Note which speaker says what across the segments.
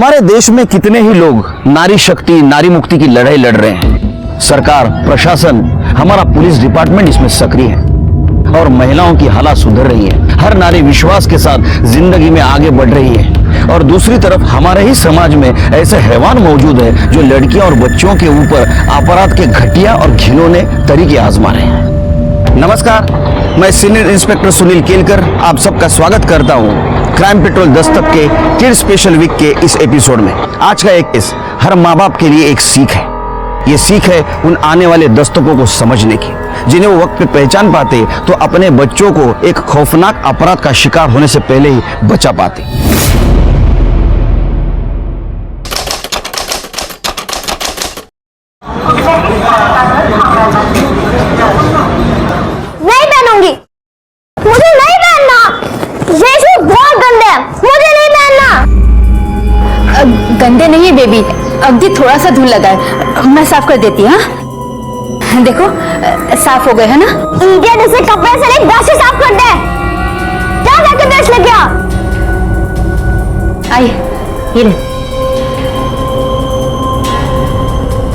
Speaker 1: हमारे देश में कितने ही लोग नारी शक्ति, नारी मुक्ति की लड़ाई लड़ रहे हैं। सरकार, प्रशासन, हमारा पुलिस डिपार्टमेंट इसमें सक्रिय है और महिलाओं की हालत सुधर रही है। हर नारी विश्वास के साथ जिंदगी में आगे बढ़ रही है। और दूसरी तरफ हमारे ही समाज में ऐसे हैवान मौजूद है जो लड़कियों और बच्चों के ऊपर अपराध के घटिया और घिनौने तरीके आजमा रहे हैं। नमस्कार, मैं सीनियर इंस्पेक्टर सुनील केलकर आप सबका स्वागत करता हूं क्राइम पेट्रोल दस्तक के किड स्पेशल वीक के इस एपिसोड में। आज का एक केस हर माँ बाप के लिए एक सीख है। ये सीख है उन आने वाले दस्तकों को समझने की, जिन्हें वो वक्त पे पहचान पाते तो अपने बच्चों को एक खौफनाक अपराध का शिकार होने से पहले ही बचा पाते।
Speaker 2: नहीं पहनूंगी, मुझे नहीं पहनना। ये शूज बहुत गंदे हैं, मुझे नहीं पहनना।
Speaker 3: गंदे नहीं है बेबी, अभी थोड़ा सा धूल लगा है, मैं साफ कर देती हूँ। हाँ देखो साफ हो गए है ना।
Speaker 2: इंडियन इसे कपड़े से नहीं ब्रश से साफ कर दे। जा जाके ब्रश लेके आ।
Speaker 3: आई ये ले,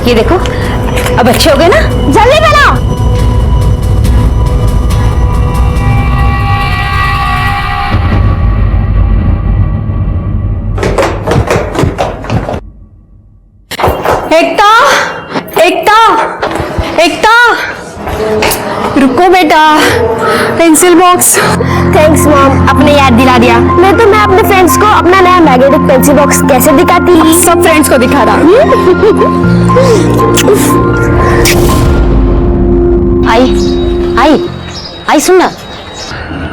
Speaker 3: ये देखो अब अच्छे हो गए ना।
Speaker 2: जल्दी पहनाओ।
Speaker 3: एकता, एकता, एकता, रुको बेटा, पेंसिल बॉक्स।
Speaker 2: थैंक्स मॉम, आपने याद दिला दिया। मैं अपने फ्रेंड्स को अपना नया मैग्नेटिक पेंसिल बॉक्स कैसे दिखाती?
Speaker 3: सब फ्रेंड्स को दिखा रहा। आई सुन ना,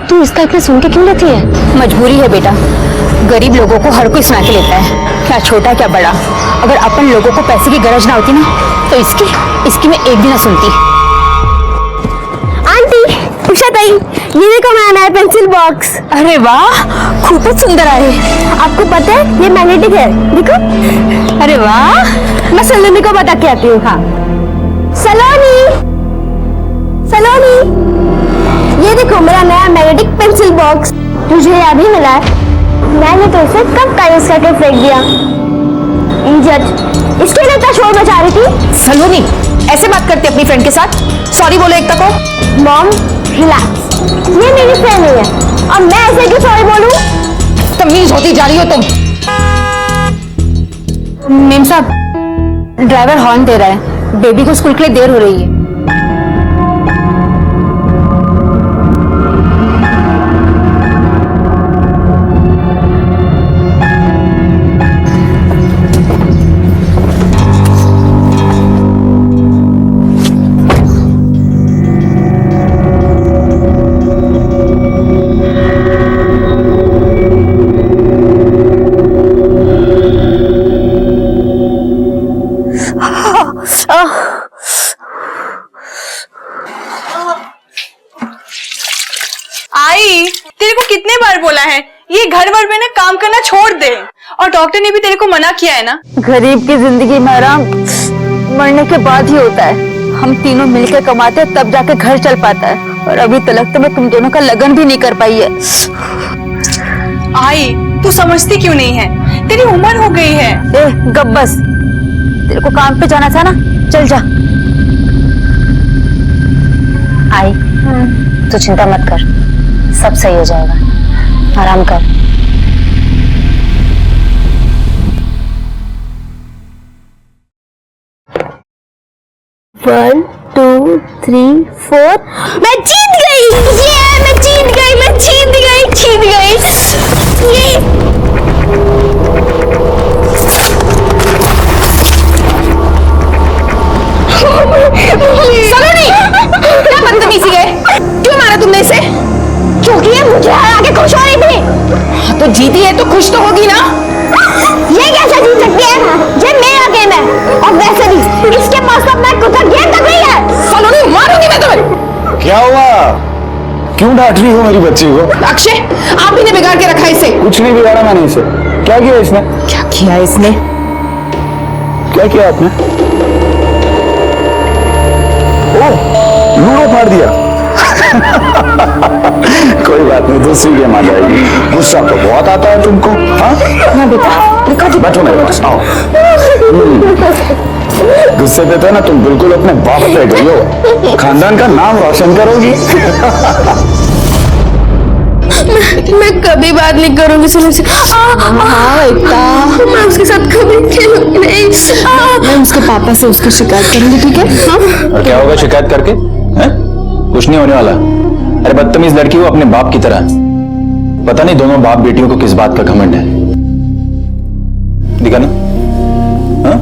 Speaker 2: तू इसका इतना सुन के क्यों लेती है?
Speaker 3: मजबूरी है बेटा, गरीब लोगों को हर कोई सुना के लेता है, क्या छोटा क्या बड़ा। अगर अपन लोगों को पैसे की गरज ना होती ना तो इसकी मैं एक भी ना सुनती।
Speaker 2: आंटी, उषा ताई, ये देखो मेरा नया पेंसिल बॉक्स।
Speaker 3: अरे वाह, खूबच सुंदर है।
Speaker 2: आपको पता है ये मैग्नेटिक है, देखो।
Speaker 3: अरे वाह,
Speaker 2: मैं सलोनी को बता के आती हूँ। हाँ सलोनी, सलोनी, ये देखो मेरा नया मैग्नेटिक पेंसिल बॉक्स। तुझे याद ही मिला है, मैंने तो इसे कब का यूज करके फेंक दिया। इडियट, इसके लिए इतना शोर मचा रही थी।
Speaker 3: सलोनी, ऐसे बात करती अपनी फ्रेंड के साथ? सॉरी बोलो एकता को।
Speaker 2: मॉम रिलैक्स, ये मेरी फ्रेंड नहीं है और मैं ऐसे क्यों सॉरी बोलूं?
Speaker 3: तमीज होती जा रही हो तुम। मेम साहब, ड्राइवर हॉर्न दे रहा है, बेबी को स्कूल के लिए देर हो रही है।
Speaker 4: आई, तेरे को कितने बार बोला है ये घर भर में ना काम करना छोड़ दे, और डॉक्टर ने भी तेरे को मना किया है ना।
Speaker 3: गरीब की जिंदगी में आराम मरने के बाद ही होता है। हम तीनों मिलकर कमाते हैं तब जाके घर चल पाता है, और अभी तक तो मैं तुम दोनों का लगन भी नहीं कर पाई है।
Speaker 4: आई, तू समझती क्यों नहीं है, तेरी उम्र हो गई है।
Speaker 3: ए गप बस, तेरे को काम पे जाना था ना, चल जा। आई, तू चिंता मत कर, सब सही हो जाएगा, आराम कर।
Speaker 2: वन टू थ्री फोर, मैं जीत गई। ये मैं जीत गई, मैं जीत गई, जीत गई। ये
Speaker 3: सलोनी, क्या बदतमीजी है, क्यों मारा तुमने इसे?
Speaker 2: क्योंकि ये मुझे हरा के खुश हो रही थी।
Speaker 3: तो जीती है तो खुश तो होगी ना।
Speaker 2: ये कैसे जीत सकती है? ये मेरा गेम है, और वैसे भी इसके पास तो अपना खुद का गेम तक नहीं है।
Speaker 3: सलोनी, मारूंगी मैं तुम्हें।
Speaker 1: क्या हुआ? क्यों डांट रही हो मेरी बच्ची को?
Speaker 3: अक्षय, आप ही ने बिगाड़ के रखा इसे।
Speaker 1: कुछ नहीं बिगाड़ा मैंने इसे। क्या किया इसने?
Speaker 3: क्या किया इसने?
Speaker 1: क्या किया आपने? ओह, लूडो फाड़ दिया।
Speaker 5: कोई बात नहीं, दूसरी गेम आ जाएगी। गुस्सा तो बहुत आता है तुमको। हाँ
Speaker 3: ना बेटा,
Speaker 5: बैठो मेरे पास, आओ। गुस्से पे तो ना तुम बिल्कुल अपने बाप पे गई हो, खानदान का नाम रोशन करोगी।
Speaker 2: मैं कभी बात नहीं करूंगी सुनील से। मैं उसके साथ कभी खेलूंगी नहीं।
Speaker 3: मैं उसके पापा से उसकी शिकायत करूंगी, ठीक है? हाँ?
Speaker 5: और क्या होगा शिकायत करके? हैं? कुछ नहीं होने वाला। अरे बदतमीज लड़की वो अपने बाप की तरह। पता नहीं दोनों बाप बेटियों को किस बात का घमंड है। दिखा ना? हाँ?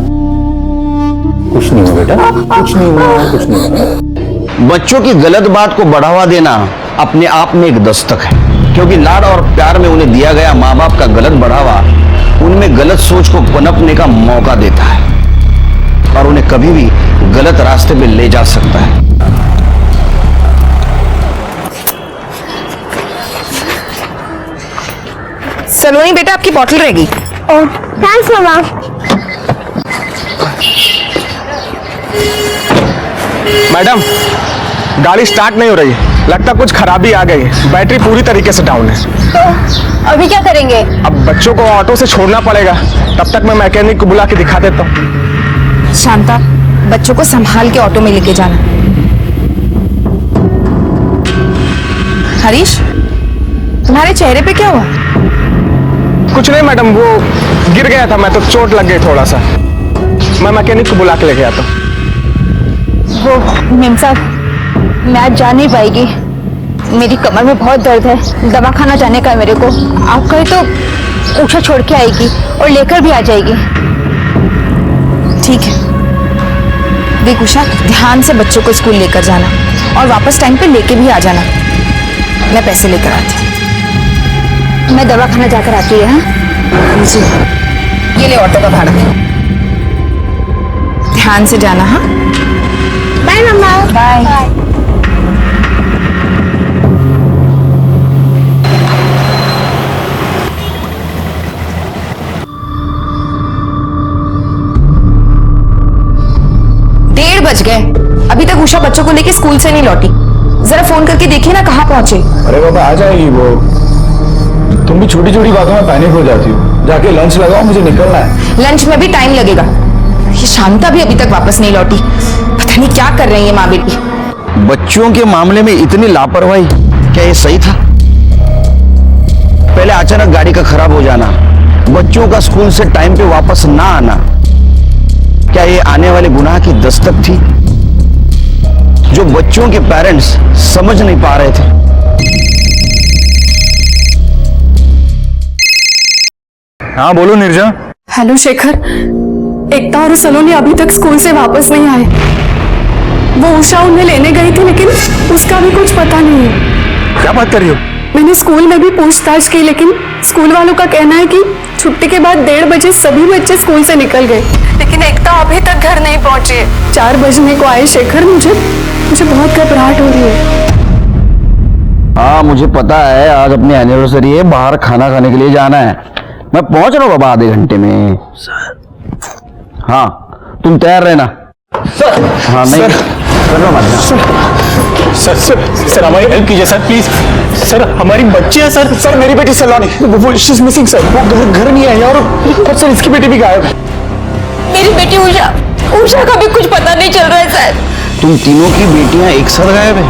Speaker 5: कुछ नहीं हुआ बेटा, कुछ नहीं हुआ, कुछ नहीं हुआ।
Speaker 1: बच्चों की गलत बात को बढ़ावा देना अपने आप में एक दस्तक है, क्योंकि लाड और प्यार में उन्हें दिया गया माँ बाप का गलत बढ़ावा उनमें गलत सोच को पनपने का मौका देता है और उन्हें कभी भी गलत रास्ते पे ले जा सकता है।
Speaker 3: सलोनी बेटा, आपकी बोतल रहेगी।
Speaker 2: थैंक्स मामा।
Speaker 6: मैडम, गाड़ी स्टार्ट नहीं हो रही, लगता कुछ खराबी आ गई, बैटरी पूरी तरीके से डाउन है।
Speaker 3: तो अभी क्या करेंगे?
Speaker 6: अब बच्चों को ऑटो से छोड़ना पड़ेगा, तब तक मैं मैकेनिक को बुला के दिखा देता हूँ।
Speaker 3: शांता, बच्चों को संभाल के ऑटो में लेके जाना। हरीश, तुम्हारे चेहरे पे क्या हुआ?
Speaker 6: कुछ नहीं मैडम, वो गिर गया था मैं, तो चोट लग गई थोड़ा सा। मैं मैकेनिक को बुला के लेके आता हूँ।
Speaker 3: वो मेम साहब, मैं आज जा नहीं पाएगी, मेरी कमर में बहुत दर्द है, दवा खाना जाने का है मेरे को। आप कहे तो उषा छोड़ के आएगी और लेकर भी आ जाएगी। ठीक है, देख उषा, ध्यान से बच्चों को स्कूल लेकर जाना और वापस टाइम पे लेके भी आ जाना। मैं पैसे लेकर आती हूँ। मैं दवा खाना जाकर आती है। हाँ जी, ये ले ऑटो का भाड़ा, ध्यान से जाना। हाँ,
Speaker 2: बाय मम्मा।
Speaker 3: बाय। डेढ़ बज गए, अभी तक उषा बच्चों को लेके स्कूल से नहीं लौटी। जरा फोन करके देखिए ना कहाँ पहुंचे।
Speaker 5: अरे बाबा आ जाएगी वो, तुम भी छोटी छोटी बातों में पैनिक हो जाती हो। जाके लंच लगाओ, मुझे निकलना है।
Speaker 3: लंच में भी टाइम लगेगा। ये शांता भी अभी तक वापस नहीं लौटी, पता नहीं क्या कर रही है माँ बेटी।
Speaker 1: बच्चों के मामले में इतनी लापरवाही, क्या ये सही था? पहले अचानक गाड़ी का खराब हो जाना, बच्चों का स्कूल से टाइम पे वापस ना आना, क्या ये आने वाले गुनाह की दस्तक थी जो बच्चों के पेरेंट्स समझ नहीं पा रहे थे?
Speaker 6: हाँ बोलो निर्जा।
Speaker 7: हेलो शेखर, एकता और सलोनी अभी तक स्कूल से वापस नहीं आए। वो उषा उन्हें लेने गई थी, लेकिन उसका भी कुछ पता नहीं है।
Speaker 6: क्या बात कर रही हो?
Speaker 7: मैंने स्कूल में भी पूछताछ की, लेकिन स्कूल वालों का कहना है कि छुट्टी के बाद 1:30 बजे सभी बच्चे स्कूल से निकल गए, लेकिन एकता अभी तक घर नहीं पहुंची। 4 बजने को आए शेखर, मुझे बहुत घबराहट हो रही है।
Speaker 1: हाँ मुझे पता है, आज अपनी एनिवर्सरी है, बाहर खाना खाने के लिए जाना है। मैं पहुंच रहा हूँ बाबा आधे घंटे में। हाँ तुम तैयार रहना। हाँ नहीं
Speaker 5: सर सर सर हमारी हेल्प कीजिए सर, प्लीज सर, हमारी बच्ची है सर। सर मेरी बेटी सलोनी, वो शी इज मिसिंग सर, वो घर नहीं आई और सर इसकी बेटी भी गायब है।
Speaker 3: मेरी बेटी उषा का भी कुछ पता नहीं चल रहा है सर।
Speaker 1: तुम तीनों की बेटियां एक साथ गायब है?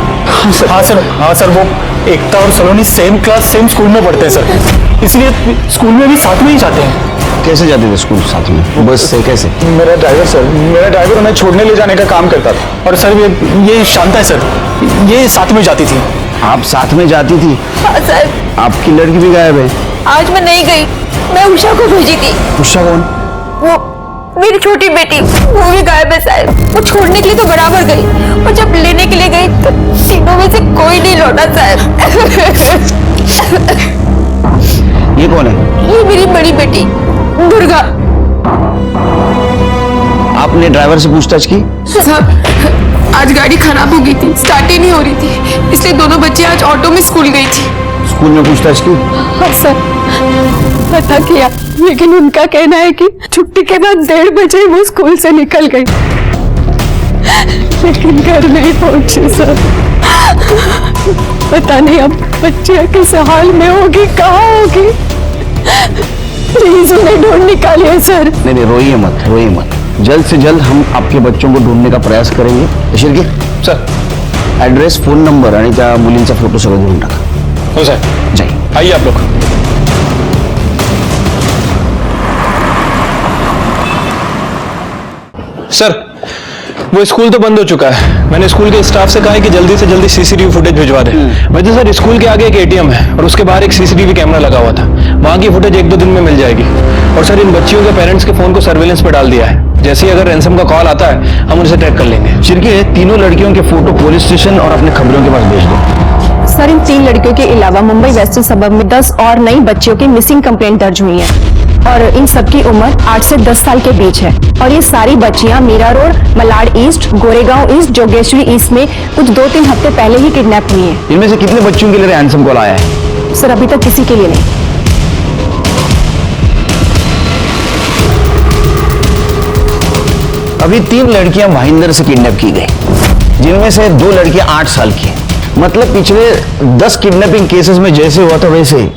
Speaker 5: हाँ सर वो एकता और सलोनी सेम क्लास सेम स्कूल में पढ़ते हैं सर, इसलिए स्कूल में भी साथ में ही जाते हैं।
Speaker 1: कैसे जाते थे स्कूल साथ में? बस से? कैसे?
Speaker 5: मेरा ड्राइवर उन्हें छोड़ने ले जाने का काम करता था। और सर ये शांता है सर, ये साथ में जाती थी।
Speaker 1: आप साथ में जाती थी?
Speaker 3: हाँ सर।
Speaker 1: आपकी लड़की भी गायब है?
Speaker 3: आज मैं नहीं गई, मैं उषा को भेजी थी।
Speaker 1: उषा कौन?
Speaker 3: वो मेरी छोटी बेटी, वो भी गायब है सर। वो छोड़ने के लिए तो बराबर गई, और जब लेने के लिए गई तो तीनों में से कोई नहीं लौटा सर।
Speaker 1: ये कौन है?
Speaker 3: ये मेरी बड़ी बेटी दुर्गा।
Speaker 1: आपने ड्राइवर से पूछताछ की?
Speaker 7: साहब, आज गाड़ी खराब हो गई थी, स्टार्ट ही नहीं हो रही थी, इसलिए दोनों बच्चे आज ऑटो में स्कूल गई थी।
Speaker 1: स्कूल में पूछताछ की?
Speaker 7: हाँ सर, पता किया, लेकिन उनका कहना है कि छुट्टी के बाद 1:30 बजे वो स्कूल से निकल गई। लेकिन घर नहीं पहुंचे सर। पता नहीं अब बच्चियां किस हाल में होगी, कहाँ होगी। प्लीज उन्हें ढूंढ निकालिए सर।
Speaker 1: नहीं नहीं, रोइए मत, रोइए मत। जल्द से जल्द हम आपके बच्चों को ढूंढने का प्रयास करेंगे। Shirke
Speaker 6: sir
Speaker 1: address, phone number आणि त्या मुलींचा फोटो सगळं देऊन टाका।
Speaker 6: हो सर,
Speaker 1: जाइए।
Speaker 6: आइए आप लोग। सर वो स्कूल तो बंद हो चुका है। मैंने स्कूल के स्टाफ से कहा है कि जल्दी से जल्दी सीसीटीवी फुटेज भिजवा दे। वैसे सर स्कूल के आगे एक एटीएम है और उसके बाहर एक सीसीटीवी कैमरा लगा हुआ था, वहां की फुटेज 1-2 दिन में मिल जाएगी। और सर इन बच्चियों के पेरेंट्स के फोन को सर्वेलेंस पे डाल दिया है, जैसे ही अगर रैंसम का कॉल आता है हम उनसे ट्रैक कर लेंगे।
Speaker 1: शिर्के तीनों लड़कियों के फोटो पुलिस स्टेशन और अपने खबरों के पास भेज दो।
Speaker 7: सर इन 3 लड़कियों के अलावा मुंबई वेस्टर्न सबब में 10 और नई बच्चियों की मिसिंग कंप्लेंट दर्ज हुई है और इन सबकी उम्र 8 से 10 साल के बीच है। और ये सारी बच्चियां Mira road, Malad east, Goregaon east, Jogeshwari east में कुछ 2-3 हफ्ते पहले ही किडनैप हुई हैं।
Speaker 1: इनमें से कितने बच्चों के लिए रैंसम कॉल आया है?
Speaker 7: सर अभी तक किसी के लिए नहीं।
Speaker 1: अभी 3 लड़कियां भाईंदर से किडनैप की गई, जिनमें से 2 लड़कियां 8 साल की हैं। मतलब पिछले 10 किडनैपिंग केसेस में जैसे हुआ था वैसे ही।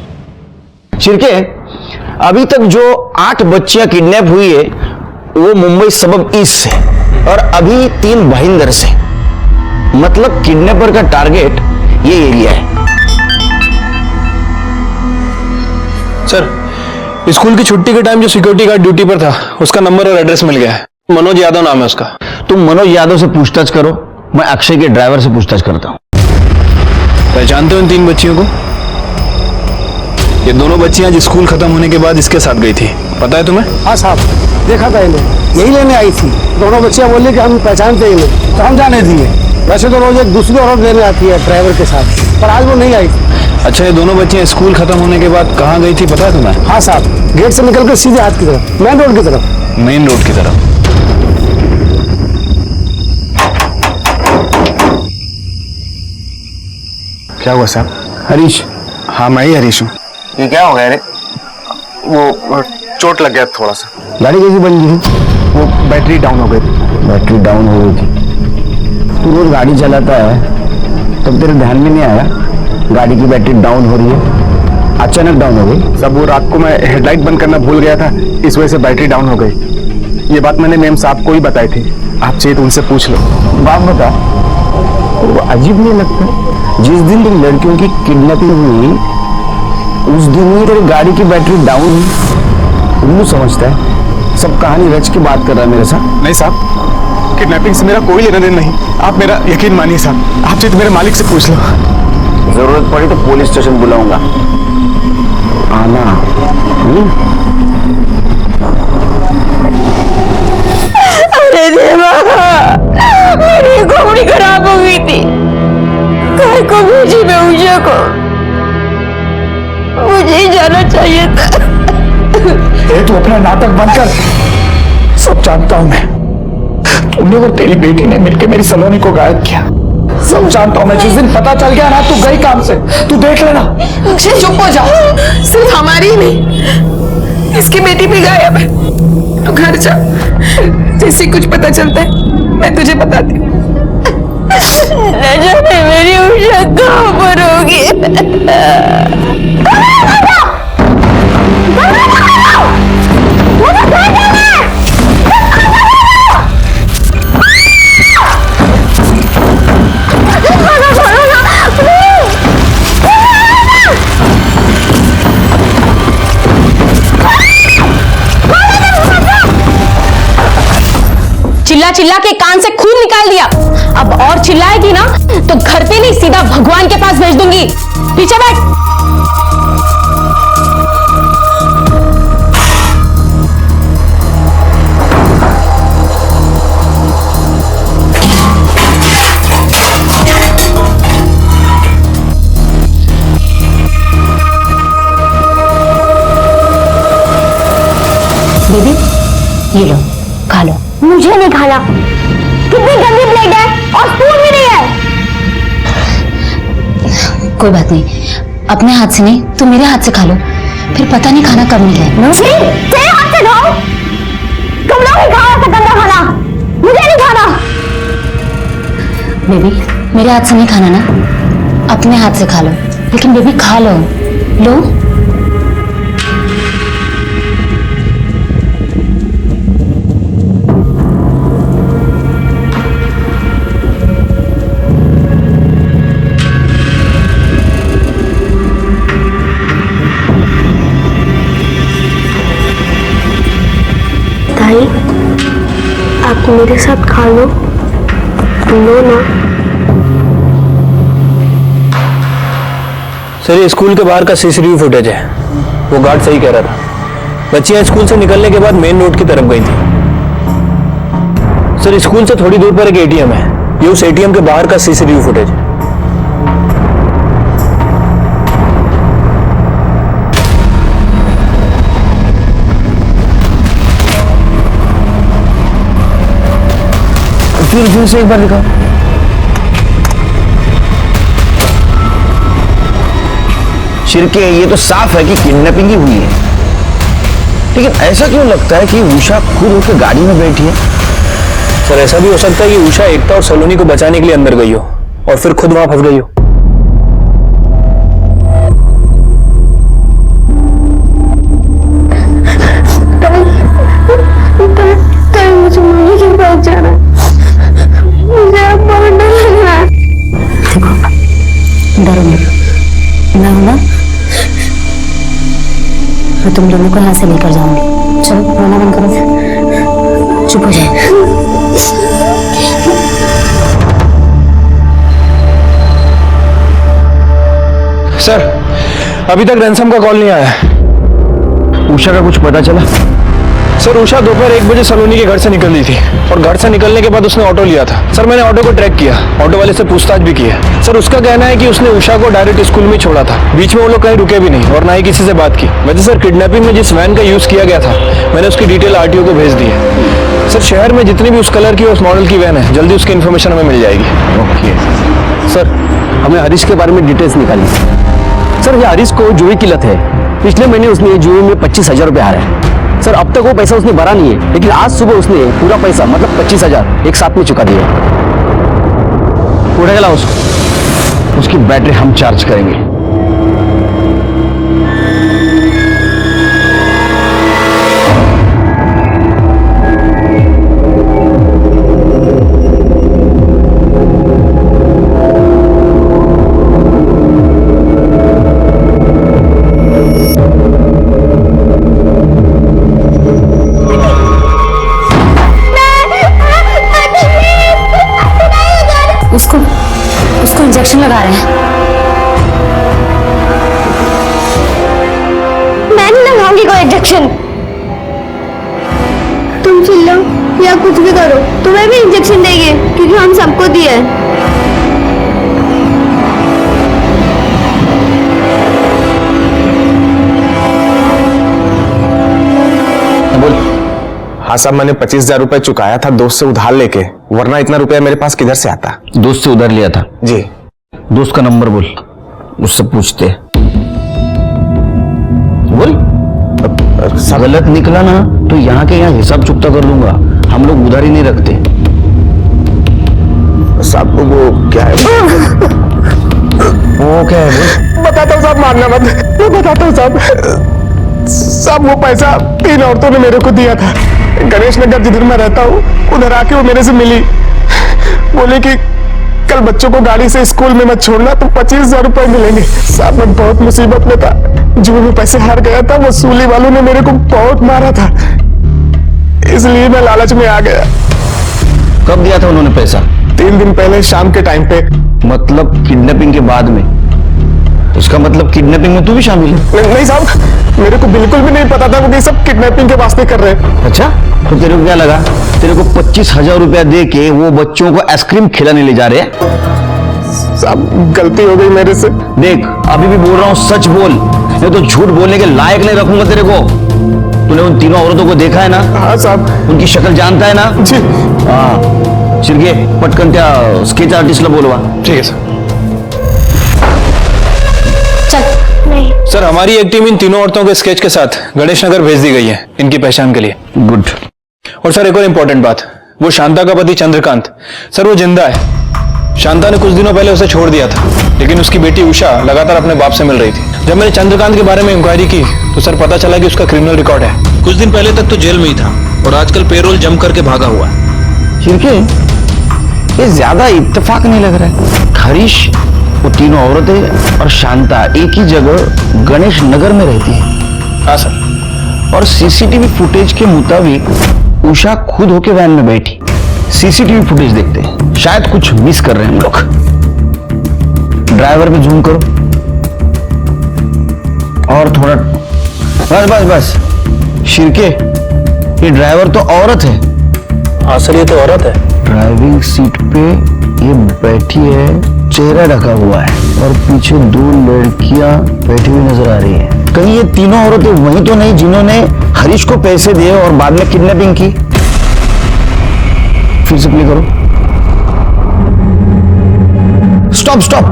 Speaker 1: शिर्के अभी तक जो 8 बच्चियां किडनैप हुई है वो मुंबई सबब ईस्ट से और अभी 3 भाईंदर से। मतलब किडनैपर का टारगेट ये एरिया है।
Speaker 6: सर स्कूल की छुट्टी के टाइम जो सिक्योरिटी गार्ड ड्यूटी पर था उसका नंबर और एड्रेस मिल गया है। मनोज यादव नाम है उसका।
Speaker 1: तुम मनोज यादव से पूछताछ करो, मैं अक्षय के ड्राइवर से पूछताछ करता हूं।
Speaker 6: पहचानते हो इन 3 बच्चियों को? ये दोनों बच्चियां आज स्कूल खत्म होने के बाद इसके साथ गई थी, पता है तुम्हें?
Speaker 5: हाँ साहब, देखा था इन्हें, यही लेने आई थी। दोनों बच्चियां बोली कि हम पहचानते ही नहीं, तो हम जाने दिए। वैसे तो रोज एक दूसरी औरत लेने आती है ड्राइवर के साथ, पर आज वो नहीं आई थी।
Speaker 6: अच्छा, ये दोनों बच्चियां स्कूल खत्म होने के बाद कहाँ गई थी पता है तुम्हें?
Speaker 5: हाँ साहब, गेट से निकल कर सीधे हाथ की तरफ, मेन रोड की तरफ।
Speaker 6: मेन रोड की तरफ।
Speaker 5: क्या हुआ साहब?
Speaker 1: हरीश,
Speaker 5: हाँ मैं ही हरीश हूँ।
Speaker 1: ये क्या हो गया रे?
Speaker 5: वो चोट लग गया थोड़ा सा।
Speaker 1: गाड़ी कैसी बन गई थी?
Speaker 5: वो बैटरी डाउन हो गई थी।
Speaker 1: बैटरी डाउन हो गई थी। तू रोज गाड़ी चलाता है तब तेरे ध्यान में नहीं आया गाड़ी की बैटरी डाउन हो रही है? अचानक डाउन हो गई?
Speaker 5: सब वो रात को मैं हेडलाइट बंद करना भूल गया था, इस वजह से बैटरी डाउन हो गई। ये बात मैंने मेम साहब को ही बताई थी, आप चाहिए तो उनसे पूछ लो।
Speaker 1: बात बता, वो अजीब नहीं लगता जिस दिन तुम लड़कियों की किडनैपिंग हुई उस दिन ही तेरी गाड़ी की बैटरी डाउन हुई? तुम समझता है सब कहानी रच के बात कर रहा है मेरे साथ?
Speaker 5: नहीं साहब, किडनैपिंग से मेरा कोई लेना देना नहीं। आप मेरा यकीन मानिए साहब, आप चाहिए तो मेरे मालिक से पूछ लो।
Speaker 1: जरूरत पड़ी तो पुलिस स्टेशन बुलाऊंगा, आना।
Speaker 2: अरे देवा, मेरी घोड़ी खराब हो गई थी। घर को भेजी मैं उषा को, मुझे ही जाना चाहिए था।
Speaker 5: तू अपना नाटक बंद कर, सब जानता हूं मैं। तुमने और तेरी बेटी ने मिलकर मेरी सलोनी को गायब किया, सब जानता हूं मैं। जिस दिन पता चल गया ना तू गई काम से, तू देख लेना।
Speaker 7: अक्षय चुप हो जाओ, सिर्फ हमारी नहीं इसकी बेटी भी गायब है। तू घर जा, जैसे कुछ पता चलता है मैं तुझे बताती हूँ।
Speaker 2: न जाने मेरी उषा कहाँ पर होगी।
Speaker 3: चिल्ला चिल्ला के कान से खून निकाल दिया, अब और चिल्लाएगी ना तो घर पे नहीं सीधा भगवान के पास भेज दूंगी। पीछे बैठ।
Speaker 2: दीदी ये लो, खा लो। मुझे नहीं खाना, कितनी गंदी प्लेट है और स्पून भी नहीं है।
Speaker 8: कोई बात नहीं, अपने हाथ से नहीं तो मेरे हाथ से खा लो, फिर पता नहीं खाना कब मिले।
Speaker 2: तेरे हाथ से खाओ, तुम लोग ही खाओ ऐसा गंदा खाना, मुझे नहीं खाना।
Speaker 8: बेबी मेरे हाथ से नहीं खाना ना, अपने हाथ से खा लो। लेकिन बेबी खा लो, लो।
Speaker 2: ताई, आप मेरे साथ खा लो ना।
Speaker 6: सर ये स्कूल के बाहर का सीसीटीवी फुटेज है, वो गार्ड सही कह रहा था। बच्चियां स्कूल से निकलने के बाद मेन रोड की तरफ गई थी। सर स्कूल से थोड़ी दूर पर एक एटीएम है, ये उस एटीएम के बाहर का सीसीटीवी फुटेज है।
Speaker 1: फिर से एक बार दिखाओ। शिरके, ये तो साफ है कि किडनैपिंग ही हुई है, लेकिन ऐसा क्यों लगता है कि उषा खुद होकर गाड़ी में बैठी है?
Speaker 6: सर ऐसा भी हो सकता है कि उषा एकता और सलोनी को बचाने के लिए अंदर गई हो और फिर खुद वहां फंस गई हो।
Speaker 2: मुझे मम्मी के पास जाना है, मुझे अब बहुत डर लग रहा है।
Speaker 8: डरो मत, मैं हूं ना, मैं तुम दोनों को यहाँ से लेकर जाऊंगी। चलो रोना बंद करो, चुप हो जाओ।
Speaker 6: सर अभी तक रैंसम का कॉल नहीं आया है।
Speaker 1: उषा का कुछ पता चला?
Speaker 6: सर उषा दोपहर 1 बजे सलोनी के घर से निकल रही थी और घर से निकलने के बाद उसने ऑटो लिया था। सर मैंने ऑटो को ट्रैक किया, ऑटो वाले से पूछताछ भी की है। सर उसका कहना है कि उसने उषा को डायरेक्ट स्कूल में छोड़ा था, बीच में वो लोग कहीं रुके भी नहीं और ना ही किसी से बात की। वैसे सर किडनैपिंग में जिस वैन का यूज किया गया था, मैंने उसकी डिटेल आरटीओ को भेज दी है। सर शहर में जितनी भी उस कलर की उस मॉडल की वैन है, जल्दी उसकी इन्फॉर्मेशन हमें मिल जाएगी।
Speaker 1: ओके सर, हमें हरीश के बारे में डिटेल्स निकाली। सर ये हरीश को जुए की लत है, पिछले महीने उसने जुए में 25,000 रुपये हारे हैं। सर अब तक वो पैसा उसने भरा नहीं है, लेकिन आज सुबह उसने पूरा पैसा मतलब 25,000 एक साथ में चुका दिया। उड़ेगा उसको, उसकी बैटरी हम चार्ज करेंगे।
Speaker 8: उसको इंजेक्शन लगा रहे हैं।
Speaker 2: मैं नहीं लगाऊंगी कोई इंजेक्शन। तुम चिल्लाओ या कुछ भी करो, तुम्हें भी इंजेक्शन देंगे क्योंकि हम सबको दिया है।
Speaker 9: हाँ साहब, मैंने 25,000 रुपए चुकाया था दोस्त से उधार लेके, वरना इतना रुपया मेरे पास किधर से आता।
Speaker 1: दोस्त से उधार लिया था?
Speaker 9: जी।
Speaker 1: दोस्त का नंबर बोल, उससे पूछते। बोल। गलत निकला ना तो यहाँ के यहाँ हिसाब चुकता कर लूंगा, हम लोग उधार ही नहीं रखते।
Speaker 9: साहब वो क्या है?
Speaker 1: वो क्या है?
Speaker 9: बताता हूँ साहब, मारना मत, मैं बताता हूँ साहब। साहब वो पैसा 3 औरतों ने मेरे को दिया था। गणेश नगर जिधर मैं रहता हूँ, उधर आके वो मेरे से मिली, बोले कि कल बच्चों को गाड़ी से स्कूल में मत छोड़ना तो 25,000 रुपए मिलेंगे। साहब मैं बहुत मुसीबत में था, जुए में पैसे हार गया था, वसूली वालों ने मेरे को बहुत मारा था, इसलिए मैं लालच में आ गया।
Speaker 1: कब दिया था उन्होंने पैसा?
Speaker 9: 3 दिन पहले शाम के टाइम पे।
Speaker 1: मतलब किडनैपिंग के बाद में? उसका मतलब किडनैपिंग में तू भी शामिल है?
Speaker 9: नहीं साहब, मेरे को बिल्कुल भी नहीं पता था वो ये सब किडनैपिंग के वास्ते कर रहे हैं।
Speaker 1: अच्छा, तो तेरे को क्या लगा तेरे को 25,000 रुपया दे के वो बच्चों को आइसक्रीम खिलाने ले जा रहे हैं?
Speaker 9: साहब गलती हो गई मेरे से।
Speaker 1: देख अभी भी बोल रहा हूँ, सच बोल, नहीं तो झूठ बोलने के लायक नहीं रखूंगा तेरे को। तूने उन तीनों औरतों को देखा है ना?
Speaker 9: हाँ साहब।
Speaker 1: उनकी शक्ल जानता है ना?
Speaker 9: जी।
Speaker 1: हाँ चिरगे पटकन त्या स्केच आर्टिस्टला बोलवा।
Speaker 6: ठीक है सर।
Speaker 2: नहीं।
Speaker 6: सर हमारी एक टीम इन तीनों औरतों के स्केच के साथ गणेश नगर भेज दी गई है इनकी पहचान के लिए।
Speaker 1: गुड।
Speaker 6: और सर एक और इम्पोर्टेंट बात, वो शांता का पति चंद्रकांत, सर वो जिंदा है। शांता ने कुछ दिनों पहले उसे छोड़ दिया था, लेकिन उसकी बेटी उषा लगातार अपने बाप से मिल रही थी। जब मैंने चंद्रकांत के बारे में इंक्वायरी की तो सर पता चला कि उसका क्रिमिनल रिकॉर्ड है। कुछ दिन पहले तक तो जेल में ही था और आजकल पेरोल जम करके भागा हुआ है।
Speaker 1: शिर्के, ये ज्यादा इत्तेफाक नहीं लग रहा है। हरीश, वो तीनों औरतें और शांता एक ही जगह गणेश नगर में रहती है।
Speaker 6: हाँ सर।
Speaker 1: और सीसीटीवी फुटेज के मुताबिक उषा खुद होके वैन में बैठी। सीसीटीवी फुटेज देखते हैं, शायद कुछ मिस कर रहे हैं हम लोग। ड्राइवर पे जूम करो और थोड़ा, बस बस बस। शिर्के, ये ड्राइवर तो औरत है।
Speaker 6: हाँ सर, ये तो औरत है।
Speaker 1: ड्राइविंग सीट पे ये बैठी है, चेहरा ढका हुआ है और पीछे 2 लड़कियां बैठी हुई नजर आ रही है। कहीं ये तीनों औरतें वही तो नहीं जिन्होंने हरीश को पैसे दिए और बाद में किडनैपिंग की? फिर से प्ले करो। Stop stop.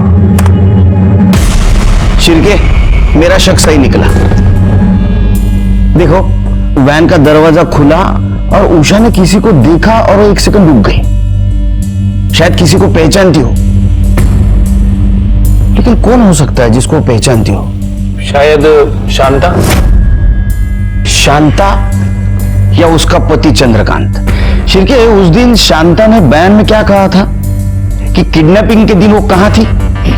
Speaker 1: शिर्के, मेरा शक सही निकला। देखो, वैन का दरवाजा खुला और उषा ने किसी को देखा और वो 1 सेकंड रुक गई। शायद किसी को पहचानती हो, लेकिन कौन हो सकता है जिसको पहचानती हो?
Speaker 6: शायद शांता।
Speaker 1: शांता या उसका पति चंद्रकांत। शिर्के, उस दिन शांता ने बयान में क्या कहा था कि किडनैपिंग के दिन वो कहां थी?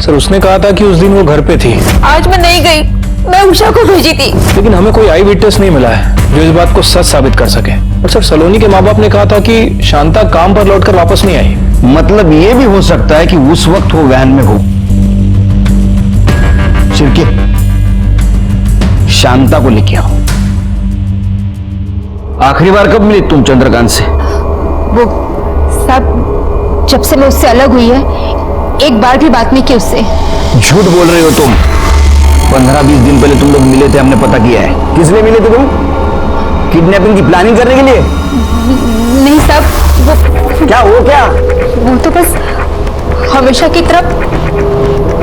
Speaker 6: सर, उसने कहा था कि उस दिन वो घर पे थी।
Speaker 3: आज मैं नहीं गई, मैं उषा को भेजी थी।
Speaker 6: लेकिन हमें कोई आई विटनेस नहीं मिला है जो इस बात को सच साबित कर सके। और सर, सलोनी के माँ बाप ने कहा था कि शांता काम पर लौटकर वापस नहीं आई।
Speaker 1: मतलब ये भी हो सकता है कि उस वक्त वो वैन में हो। शिर्के, शांता को लेके आओ। आखिरी बार कब मिले तुम चंद्रकांत से?
Speaker 3: वो सब, जब से मैं उससे अलग हुई है, एक बार भी बात नहीं की उससे।
Speaker 1: झूठ बोल रहे हो तुम। 15-20 दिन पहले तुम लोग मिले थे, हमने पता किया है। किस लिए मिले थे तुम? किडनैपिंग की प्लानिंग करने के लिए?
Speaker 3: नहीं साहब, वो
Speaker 1: क्या वो क्या?
Speaker 3: वो तो बस हमेशा की तरफ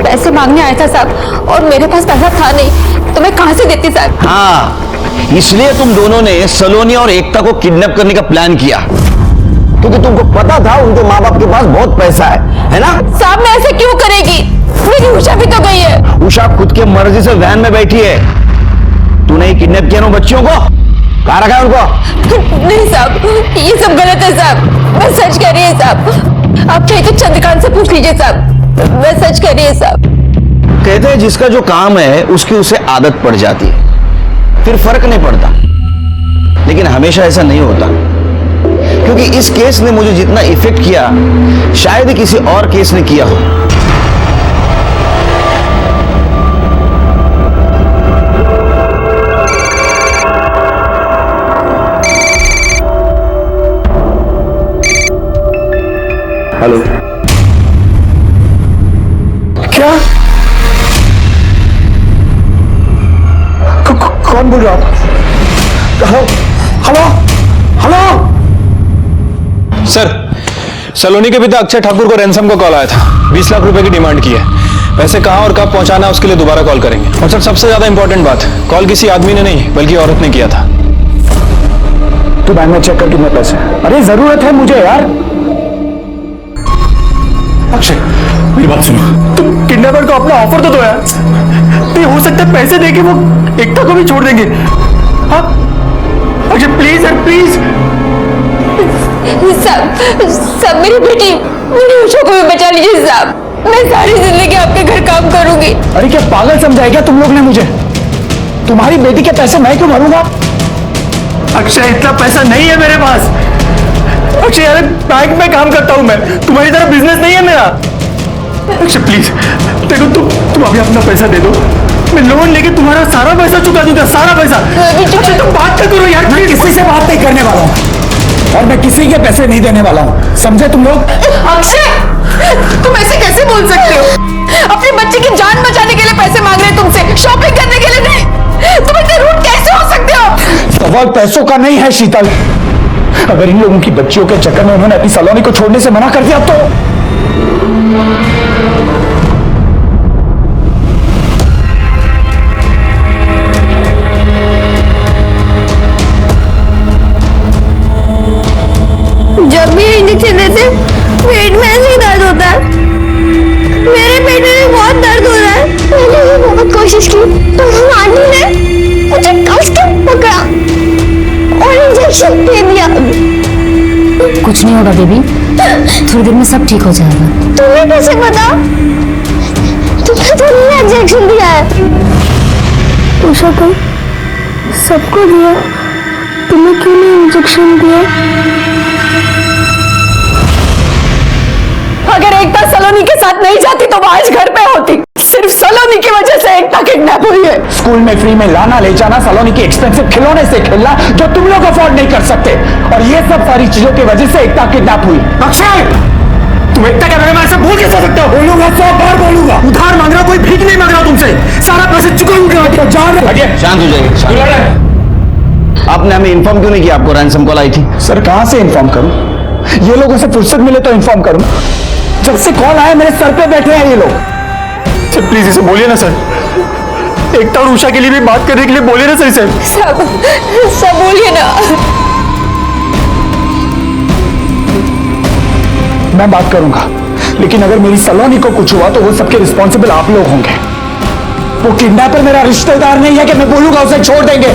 Speaker 3: पैसे मांगने आया था साहब, और मेरे पास पैसा था नहीं, तो मैं कहां से देती साहब?
Speaker 1: हाँ, इसलिए तुम दोनों ने सलोनी और एकता को किडनैप करने का प्लान किया, क्योंकि तुमको पता था उनके माँ बाप के पास बहुत पैसा है ना?
Speaker 3: साहब, मैं ऐसे क्यों करेगी? मेरी उषा भी तो गई है।
Speaker 1: उषा खुद के मर्जी से वैन में बैठी है। तूने ही किडनैप किया ना बच्चियों को? कहाँ रखा है उनको?
Speaker 3: नहीं साहब, ये सब गलत है साहब, मैं सच कह रही है साहब। आप चाहिए तो चंद्रकांत से पूछ लीजिए साहब, मैं सच कह रही है साहब।
Speaker 1: कहते हैं जिसका जो काम है उसकी उसे आदत पड़ जाती है, फिर फर्क नहीं पड़ता। लेकिन हमेशा ऐसा नहीं होता, क्योंकि इस केस ने मुझे जितना इफेक्ट किया शायद ही किसी और केस ने किया हो। हेलो,
Speaker 5: क्या? कौन बोल रहा आप? Hello hello hello.
Speaker 6: सर, सलोनी के पिता अक्षय ठाकुर को रैंसम का कॉल आया था। 20 लाख रुपए की डिमांड की है। पैसे कहां और कब पहुंचाना है उसके लिए दोबारा कॉल करेंगे। और सर, सबसे ज्यादा इंपॉर्टेंट बात, कॉल किसी आदमी ने नहीं बल्कि औरत ने किया था।
Speaker 5: तू बैंक में चेक कर कितने पैसे। अरे जरूरत है मुझे यार। अक्षय, मेरी बात सुनो, तुम किडनैपर को अपना ऑफर तो दो यार। नहीं हो सकता है पैसे देके वो एकता को भी छोड़ देंगे। हाँ अक्षय, प्लीज यार, प्लीज।
Speaker 3: साहब, मेरी बेटी, मेरी उषा को भी बचा लीजिए साहब। मैं सारी जिंदगी आपके घर काम करूंगी।
Speaker 5: अरे क्या पागल समझाया क्या तुम लोग ने मुझे? तुम्हारी बेटी के पैसे मैं क्यों भरूंगा? अक्षय, इतना पैसा नहीं है मेरे पास। अक्षय यार, बैंक में काम करता हूं मैं, तुम्हारी तरह बिजनेस नहीं है मेरा। अक्षय प्लीज, देखो तुम अभी अपना पैसा दे दो, मैं लोन लेके तुम्हारा सारा पैसा चुका दूंगा, सारा पैसा। अक्षय तुम बात तो करो यार। मैं किसी से बात नहीं करने वाला हूँ और मैं किसी के पैसे नहीं देने वाला हूँ, समझे तुम लोग?
Speaker 3: अक्षय, तुम ऐसे कैसे बोल सकते हो? अपने बच्चे की जान बचाने के लिए पैसे मांग रहे हैं तुमसे, शॉपिंग करने के लिए नहीं। तुम इतने रूड कैसे हो सकते हो?
Speaker 5: सवाल पैसों का नहीं है शीतल। अगर इन लोगों की बच्चियों के चक्कर में उन्होंने अपनी सलोनी को छोड़ने से मना कर दिया तो
Speaker 2: जब भी इंजेक्शन देते पेट में ऐसे ही दर्द होता है। मैंने भी बहुत कोशिश की तो आंटी ने मुझे कस के पकड़ा और इंजेक्शन दे दिया।
Speaker 8: कुछ नहीं होगा बेबी, थोड़ी देर में सब ठीक हो जाएगा।
Speaker 2: तुम्हें कैसे पता? तुमने तो नहीं इंजेक्शन दिया है। उषा को सबको दिया, तुम्हें क्यों नहीं इंजेक्शन दिया?
Speaker 7: अगर एकता सलोनी के साथ नहीं जाती तो वो आज घर पे होती। सिर्फ सलोनी की वजह से एकता किडनैप हुई है।
Speaker 5: स्कूल में फ्री में लाना ले जाना, सलोनी के एक्सपेंसिव खिलौने से खेलना जो तुम लोग अफोर्ड नहीं कर सकते, और ये सब सारी चीजों की वजह से एकता किडनैप हुई। अक्षय, तुम एकता के बारे में ऐसे भूल कैसे सकते हो? बोलूंगा 100 बार बोलूंगा। उधार मांग रहा, कोई भीख नहीं मांग रहा तुमसे, सारा पैसे चुकाऊंगा। जान
Speaker 1: शांत हो जाइए। आपने हमें इन्फॉर्म क्यों नहीं किया आपको रैंसम कॉल आई थी?
Speaker 5: सर कहां से इन्फॉर्म करूं? ये लोगों से फुर्सत मिले तो इन्फॉर्म करूं। जब से कॉल आया मेरे सर पे बैठे हैं ये लोग। सर प्लीज इसे बोलिए ना सर, एकता और उषा के लिए भी बात करने के लिए बोलिए ना सर इसे।
Speaker 7: सब बोलिए ना।
Speaker 5: मैं बात करूंगा, लेकिन अगर मेरी सलोनी को कुछ हुआ तो वो सबके रिस्पॉन्सिबल आप लोग होंगे। वो किडनैपर मेरा रिश्तेदार नहीं है कि मैं बोलूंगा उसे छोड़ देंगे।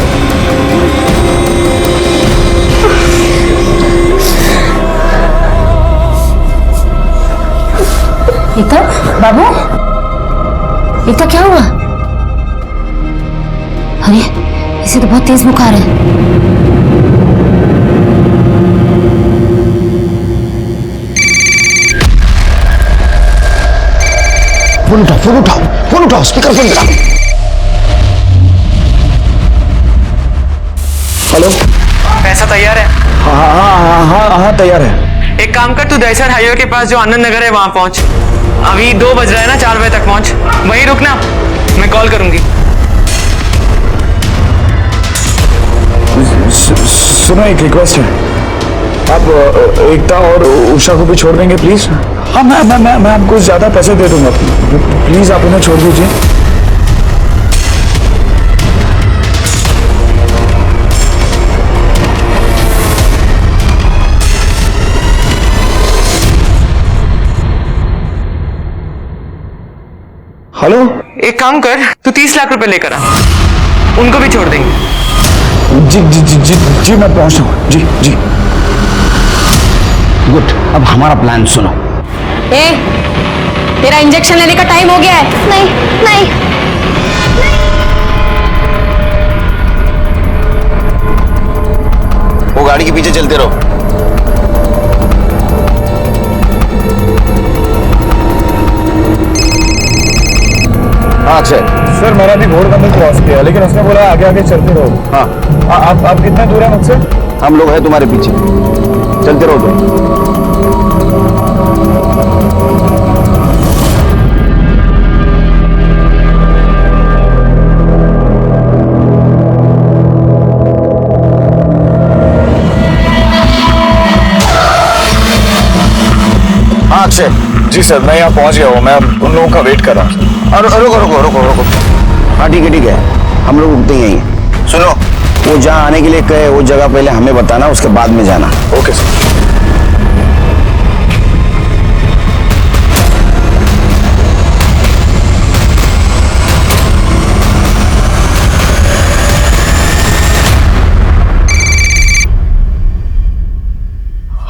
Speaker 8: एकता, बाबू, एकता क्या हुआ? अरे इसे तो बहुत तेज बुखार है।
Speaker 1: फोन उठाओ, स्पीकर फोन करा। हेलो,
Speaker 10: पैसा तैयार है?
Speaker 5: हाँ तैयार है।
Speaker 10: एक काम कर, तू दहसर हाईवे के पास जो आनंद नगर है वहां पहुंच। अभी 2 बज रहा है ना, 4 बजे तक पहुंच। वहीं रुकना, मैं कॉल करूंगी।
Speaker 5: सुनो, एक रिक्वेस्ट है, आप एकता और उषा को भी छोड़ देंगे प्लीज। हाँ मैं आपको ज्यादा पैसे दे दूंगा, प्लीज आप उन्हें छोड़ दीजिए। हेलो,
Speaker 10: एक काम कर, तू 30 लाख रुपए लेकर आ, उनको भी छोड़ देंगे।
Speaker 5: जी मैं पहुंच रहा हूँ। जी
Speaker 1: गुड, अब हमारा प्लान सुनो।
Speaker 7: तेरा इंजेक्शन लेने का टाइम हो गया है।
Speaker 2: नहीं
Speaker 1: वो गाड़ी के पीछे चलते रहो। हाँ
Speaker 5: सर मैंने अभी घोड़बंदर क्रॉस किया, लेकिन उसने बोला आगे आगे चलते रहो। हाँ आप कितने दूर है मुझसे?
Speaker 1: हम लोग हैं तुम्हारे पीछे, चलते रहो तुम। हाँ अक्षय।
Speaker 5: जी सर, मैं यहाँ पहुँच गया हूँ, मैं उन लोगों का वेट कर रहा हूँ।
Speaker 1: रुको। हाँ ठीक है, हम लोग रुकते ही हैं। सुनो, वो जहाँ आने के लिए कहे वो जगह पहले हमें बताना, उसके बाद में जाना।
Speaker 5: Okay sir.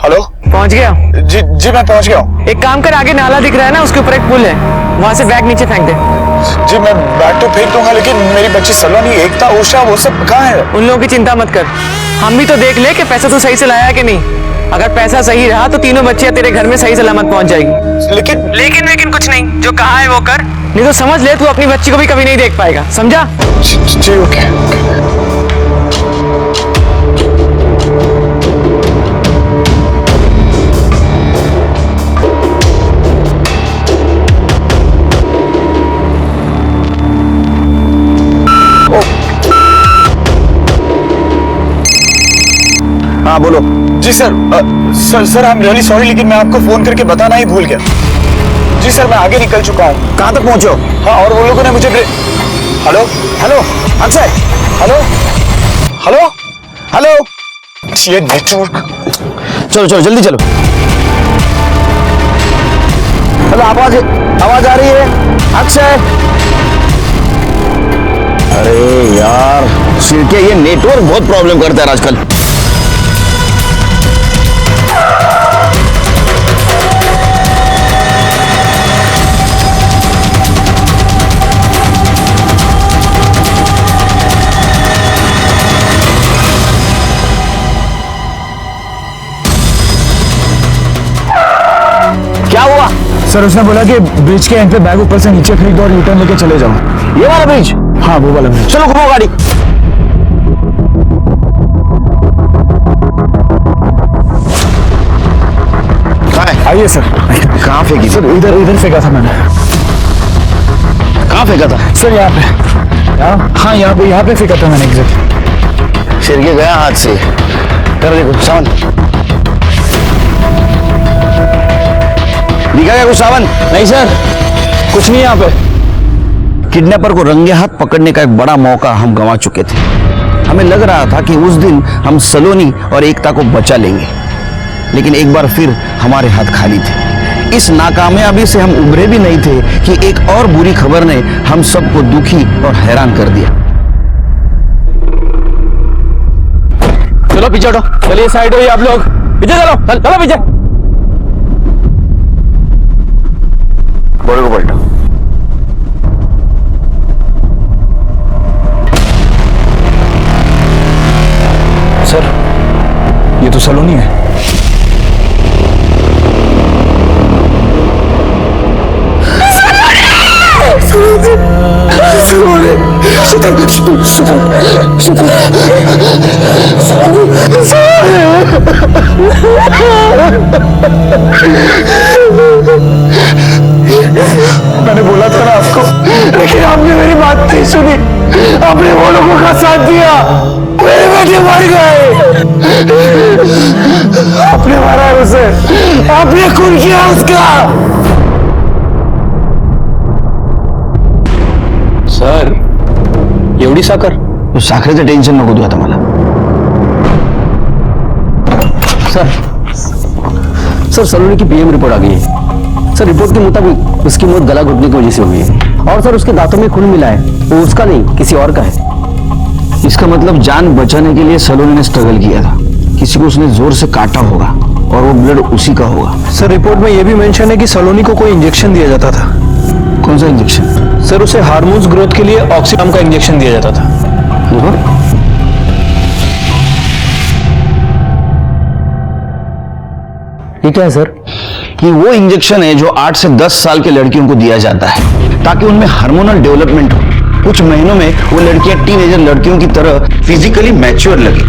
Speaker 5: हेलो,
Speaker 10: पहुंच गया?
Speaker 5: जी मैं पहुंच गया हूँ।
Speaker 10: एक काम कर, आगे नाला दिख रहा है ना, उसके ऊपर एक पुल है, वहां से बैग नीचे फेंक दे।
Speaker 5: जी मैं बैग तो फेंक दूंगा, लेकिन मेरी बच्ची सलोनी, एकता, उषा वो सब कहाँ है?
Speaker 10: उन लोगों की चिंता मत कर, हम भी तो देख ले कि पैसा तू सही से लाया कि नहीं। अगर पैसा सही रहा तो तीनों बच्चियां तेरे घर में सही सलामत पहुंच जाएगी। लेकिन कुछ नहीं, जो कहा है वो कर, नहीं तो समझ ले तू अपनी बच्ची को भी कभी नहीं देख पाएगा, समझा?
Speaker 5: जी ओके।
Speaker 1: हाँ बोलो।
Speaker 5: जी sir I am really sorry, लेकिन मैं आपको फोन करके बताना ही भूल गया। जी सर, मैं आगे निकल चुका हूँ।
Speaker 1: कहाँ तक पहुंचे हो?
Speaker 5: हाँ, और वो लोगों ने मुझे हेलो
Speaker 1: अक्षय,
Speaker 5: हेलो ये नेटवर्क।
Speaker 1: चलो जल्दी चलो। हेलो, आवाज आ रही है? अक्षय अरे यार सिरके, ये नेटवर्क बहुत प्रॉब्लम करता है आजकल। क्या हुआ?
Speaker 5: सर उसने बोला कि ब्रिज के एंड पे बैग ऊपर से नीचे खरीदो और यूटर्न लेके चले जाओ।
Speaker 1: ये वाला ब्रिज?
Speaker 5: हाँ वो वाला ब्रिज।
Speaker 1: चलो घुमाओ गाड़ी।
Speaker 5: आइए सर।
Speaker 1: कहाँ फेंकी?
Speaker 5: सर इधर इधर फेंका था मैंने।
Speaker 1: कहाँ फेंका था?
Speaker 5: सर यहाँ पे। हाँ यहाँ पे फेंका था मैंने एग्जैक्ट।
Speaker 1: सिरके गया हाथ से। कर देखो सावन दिखा क्या कुछ? सावन
Speaker 6: नहीं सर, कुछ नहीं यहाँ पे।
Speaker 1: किडनैपर को रंगे हाथ पकड़ने का एक बड़ा मौका हम गंवा चुके थे। हमें लग रहा था कि उस दिन हम सलोनी और एकता को बचा लेंगे, लेकिन एक बार फिर हमारे हाथ खाली थे। इस नाकामयाबी से हम उभरे भी नहीं थे कि एक और बुरी खबर ने हम सबको दुखी और हैरान कर दिया।
Speaker 6: चलो पीछे हटो, चलिए साइड हो आप लोग, पीछे चलो, चलो पीछे।
Speaker 1: घोड़े को पलटो।
Speaker 5: सर ये तो सलोनी है। मैंने बोला था ना आपको, लेकिन आपने मेरी बात नहीं सुनी। आपने वो लोगों का साथ दिया, मेरे बेटे मर गए। आपने मारा उसे, आपने खून किया उसका।
Speaker 6: सर एवढी साखर?
Speaker 1: तो साखरेचं टेन्शन नको तू आता मला।
Speaker 11: सर सलोनी की पीएम रिपोर्ट आ गई है। सर रिपोर्ट के मुताबिक उसकी मौत गला घुटने की वजह से हुई है, और सर उसके दांतों में खून मिला है, वो उसका नहीं किसी और का है।
Speaker 1: इसका मतलब जान बचाने के लिए सलोनी ने स्ट्रगल किया था। किसी को उसने जोर से काटा होगा और वो ब्लड उसी का होगा।
Speaker 6: सर रिपोर्ट में यह भी मेंशन है कि सलोनी को कोई इंजेक्शन दिया जाता था।
Speaker 1: कौन सा इंजेक्शन?
Speaker 6: सर उसे हार्मोन्स ग्रोथ के लिए ऑक्सीनाम का इंजेक्शन दिया जाता था।
Speaker 11: ये क्या है सर?
Speaker 1: ये वो इंजेक्शन है जो 8 से 10 साल के लड़कियों को दिया जाता है ताकि उनमें हार्मोनल डेवलपमेंट हो। कुछ महीनों में वो लड़कियां टीनेजर लड़कियों की तरह फिजिकली मैच्योर लगे।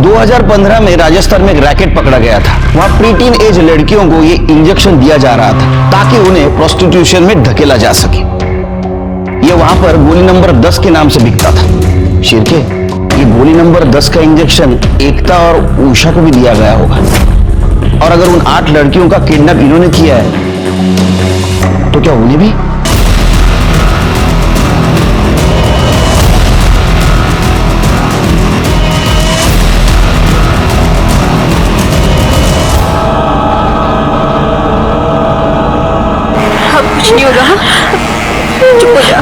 Speaker 1: 2015 में राजस्थान में एक रैकेट पकड़ा गया था। वहां प्री टीन एज लड़कियों को ये इंजेक्शन दिया जा रहा था ताकि उन्हें प्रोस्टिट्यूशन में धकेला जा सके। ये वहां पर गोली नंबर 10 के नाम से बिकता था। शिरके, ये गोली नंबर 10 का इंजेक्शन एकता और उषा को भी दिया गया होगा। और अगर उन 8 लड़कियों का किडनैप इन्होंने किया है तो क्या उन्हें भी?
Speaker 4: कुछ नहीं होगा। चुप हो जा।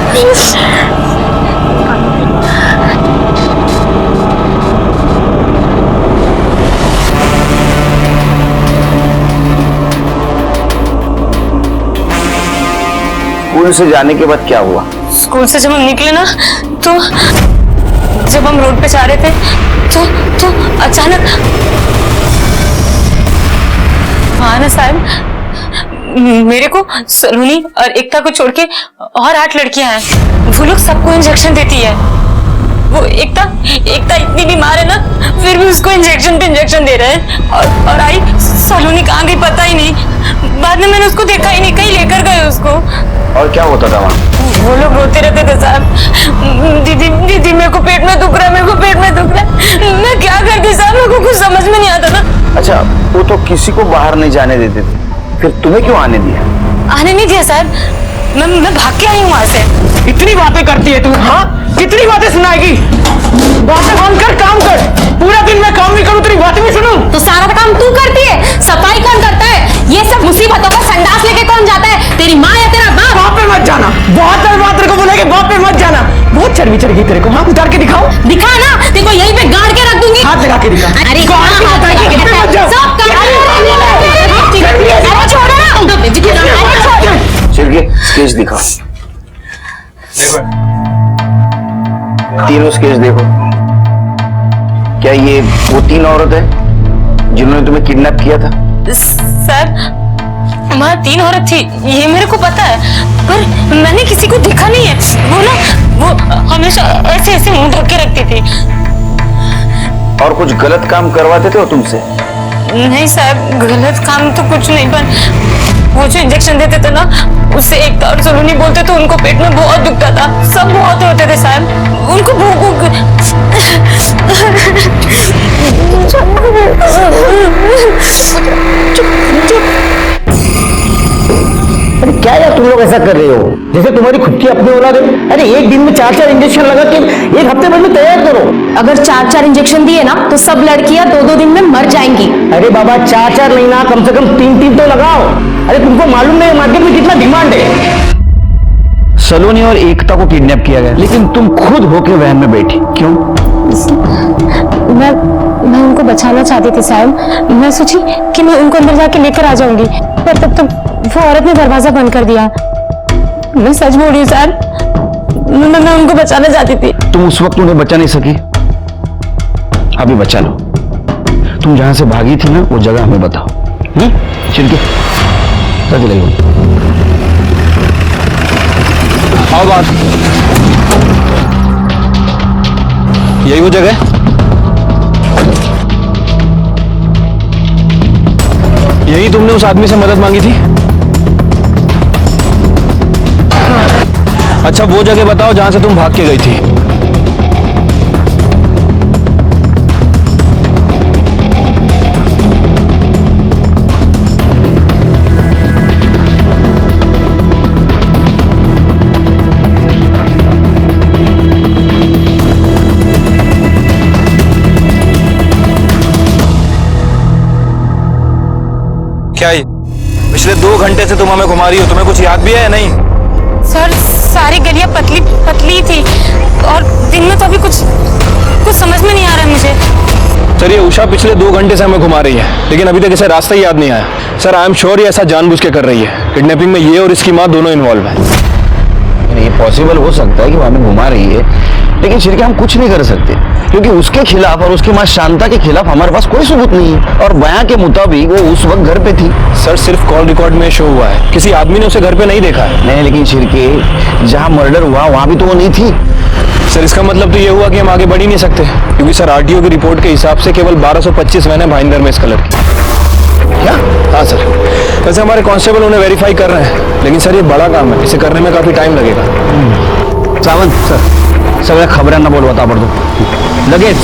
Speaker 1: स्कूल से जाने के बाद क्या हुआ?
Speaker 4: स्कूल से जब हम निकले ना, तो जब हम रोड पे जा रहे थे तो अचानक हाँ ना साहब, मेरे को सलोनी और एकता को छोड़ के और 8 लड़कियां हैं। वो लोग सबको इंजेक्शन देती है। वो एकता इतनी बीमार है ना, फिर भी उसको इंजेक्शन पे इंजेक्शन दे रहे हैं। और आई सलोनी कहाँ गई पता ही नहीं। बाद में मैंने उसको देखा ही नहीं, कहीं लेकर गए उसको।
Speaker 1: और क्या होता था वहाँ?
Speaker 4: वो लोग रोते रहते थे साहब, दीदी मेरे को पेट में दुख रहा है, मेरे को पेट में दुख रहा है। मैं क्या करती साहब, मेरे को कुछ समझ में नहीं आता था।
Speaker 1: अच्छा, वो तो किसी को बाहर नहीं जाने देते थे, फिर तुम्हें क्यों आने दिया?
Speaker 4: आने नहीं दिया साहब, मैं भाग के आई हूँ वहां से।
Speaker 10: इतनी बातें करती है तू, हाँ? कितनी बातें सुनाएगी? बातें बंद कर, काम कर। पूरा दिन मैं काम नहीं करूँ, तेरी बातें भी सुनूं?
Speaker 8: तो सारा काम तू करती है, सफाई कौन करता है? ये सब मुसीबतों का संडास लेके कौन जाता है? तेरी माँ या तेरा बाप?
Speaker 10: बाप पे मत जाना, बहुत बार बात को बोला कि बाप पे मत जाना। बहुत शर्मी लगी चढ़ गई तेरे को? हाँ, उतार के दिखाओ।
Speaker 4: दिखा ना, देखो यहीं पे गाड़ के रख दूंगी।
Speaker 10: हाथ लगा के दिखा।
Speaker 4: अरे
Speaker 10: इसको हाथ
Speaker 4: हाँ,
Speaker 10: लगा के दिखा। मत जाओ।
Speaker 4: सब कर अरे छोड़ो ना।
Speaker 1: छिड़के स्केच दिखाओ। तीनों स्केच देखो। क्या ये वो 3 औरत है जिन्होंने तुम्हें किडनैप किया था?
Speaker 4: सर, वहाँ 3 औरत थी, ये मेरे को पता है, पर मैंने किसी को देखा नहीं है। वो हमेशा ऐसे ऐसे मुंह ढक के रखती थी।
Speaker 1: और कुछ गलत काम करवाते थे वो तुमसे?
Speaker 4: नहीं साहब, गलत काम तो कुछ नहीं, पर वो जो इंजेक्शन देते थे ना, उससे एकता और सलोनी बोलते थे उनको पेट में बहुत दुखता था। सब बहुत होते थे साहब, उनको भूख
Speaker 11: अरे क्या यार तुम लोग ऐसा कर रहे हो जैसे तुम्हारी खुद की अपनी औलाद है। अरे एक दिन में 4-4 इंजेक्शन लगा के एक हफ्ते भर में तैयार करो।
Speaker 3: अगर 4-4 इंजेक्शन दिए ना तो सब लड़कियां 2-2 दिन में मर जाएंगी।
Speaker 11: अरे बाबा 4-4 नहीं ना, कम से कम 3-3 तो लगाओ। अरे तुमको मालूम नहीं मार्केट में कितना डिमांड है।
Speaker 1: सलोनी और एकता को किडनैप किया गया, लेकिन तुम खुद होके वैन में बैठी, क्यों?
Speaker 2: मैं उनको बचाना चाहती थी साहब। मैं सोची कि मैं उनको अंदर जाके लेकर आ जाऊंगी, पर तब तक वो औरत ने दरवाजा बंद कर दिया। मैं सच बोल रही हूँ सर, मैं उनको बचाना चाहती थी।
Speaker 1: तुम उस वक्त उन्हें बचा नहीं सकी, अभी बचा लो। तुम जहां से भागी थी ना, वो जगह हमें बताओ। छिड़के चले गए।
Speaker 6: आओ बात, यही वो जगह है? यही तुमने उस आदमी से मदद मांगी थी? अच्छा वो जगह बताओ जहां से तुम भाग के गई थी। क्या ये पिछले 2 घंटे से तुम हमें घुमा रही हो, तुम्हें कुछ याद भी है या नहीं?
Speaker 4: सर, सारी गलियां पतली पतली थी और दिन में तो अभी कुछ समझ में नहीं आ रहा है मुझे।
Speaker 6: सर ये उषा पिछले 2 घंटे से हमें घुमा रही है, लेकिन अभी तक इसे रास्ता ही याद नहीं आया। सर आई एम श्योर ये ऐसा जानबूझ के कर रही है। किडनैपिंग में ये और इसकी माँ दोनों इन्वॉल्व है।
Speaker 1: ये पॉसिबल हो सकता है कि वो हमें घुमा रही है, लेकिन छिड़के हम कुछ नहीं कर सकते, क्योंकि उसके खिलाफ और उसकी मां शांता के खिलाफ हमारे पास कोई सबूत नहीं है। और बयां के मुताबिक वो उस वक्त घर पे थी।
Speaker 6: सर सिर्फ कॉल रिकॉर्ड में शो हुआ है, किसी आदमी ने उसे घर पे नहीं देखा है।
Speaker 1: नहीं, लेकिन छिड़के जहां मर्डर हुआ वहां भी तो वो नहीं थी।
Speaker 6: सर इसका मतलब तो ये हुआ कि हम आगे बढ़ ही नहीं सकते, क्योंकि सर आरटीओ की रिपोर्ट के हिसाब से केवल 1225 वैन है भाईंदर में इस कलर की।
Speaker 1: क्या?
Speaker 6: हाँ सर, वैसे हमारे कांस्टेबल उन्हें वेरीफाई कर रहे हैं, लेकिन सर ये बड़ा काम है, इसे करने में काफी टाइम लगेगा।
Speaker 1: सावंत सर, सगळ्या खबरांना बोलवा ताबडतोब, लगेच।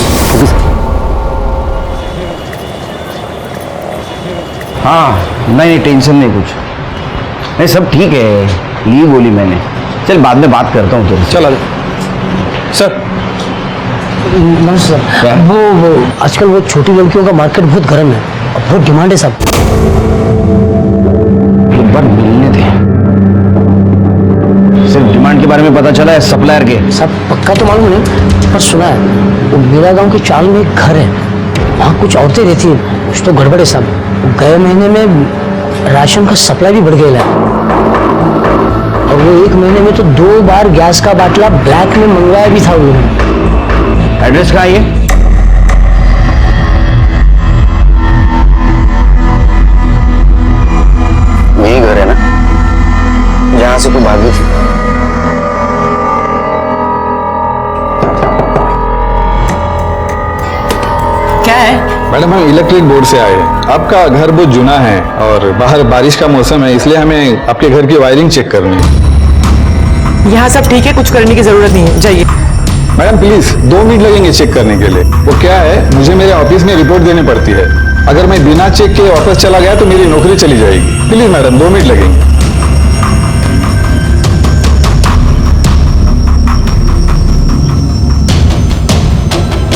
Speaker 1: हाँ नहीं टेंशन नहीं, कुछ नहीं, सब ठीक है। ली बोली मैंने, चल बाद में बात करता हूँ तुझसे।
Speaker 6: चल सर।
Speaker 11: सर वो आजकल वो छोटी लड़कियों का मार्केट बहुत गर्म है और बहुत डिमांड है सब।
Speaker 1: एक बार मिलने थे, सिर्फ डिमांड के बारे में पता चला है, सप्लायर के
Speaker 11: सब पक्का तो मालूम नहीं, पर सुना है वो मेरा गांव के चाल में एक घर है, वहाँ कुछ औरतें रहती हैं, कुछ तो गड़बड़ है सब। गए महीने में राशन का सप्लाई भी बढ़ गया है और वो 1 महीने में तो 2 बार गैस का बाटला ब्लैक में मंगवाया भी था उन्होंने।
Speaker 1: एड्रेस कहाँ है ये? यही घर है ना जहां से तू भागी थी?
Speaker 3: क्या है?
Speaker 12: मैडम हम इलेक्ट्रिक बोर्ड से आए हैं। आपका घर बहुत जुना है और बाहर बारिश का मौसम है, इसलिए हमें आपके घर की वायरिंग चेक करनी है।
Speaker 10: यहाँ सब ठीक है, कुछ करने की जरूरत नहीं है, जाइए।
Speaker 12: मैडम प्लीज 2 मिनट लगेंगे चेक करने के लिए। वो क्या है, मुझे मेरे ऑफिस में रिपोर्ट देनी पड़ती है, अगर मैं बिना चेक के ऑफिस चला गया तो मेरी नौकरी चली जाएगी। प्लीज मैडम 2 मिनट लगेंगे।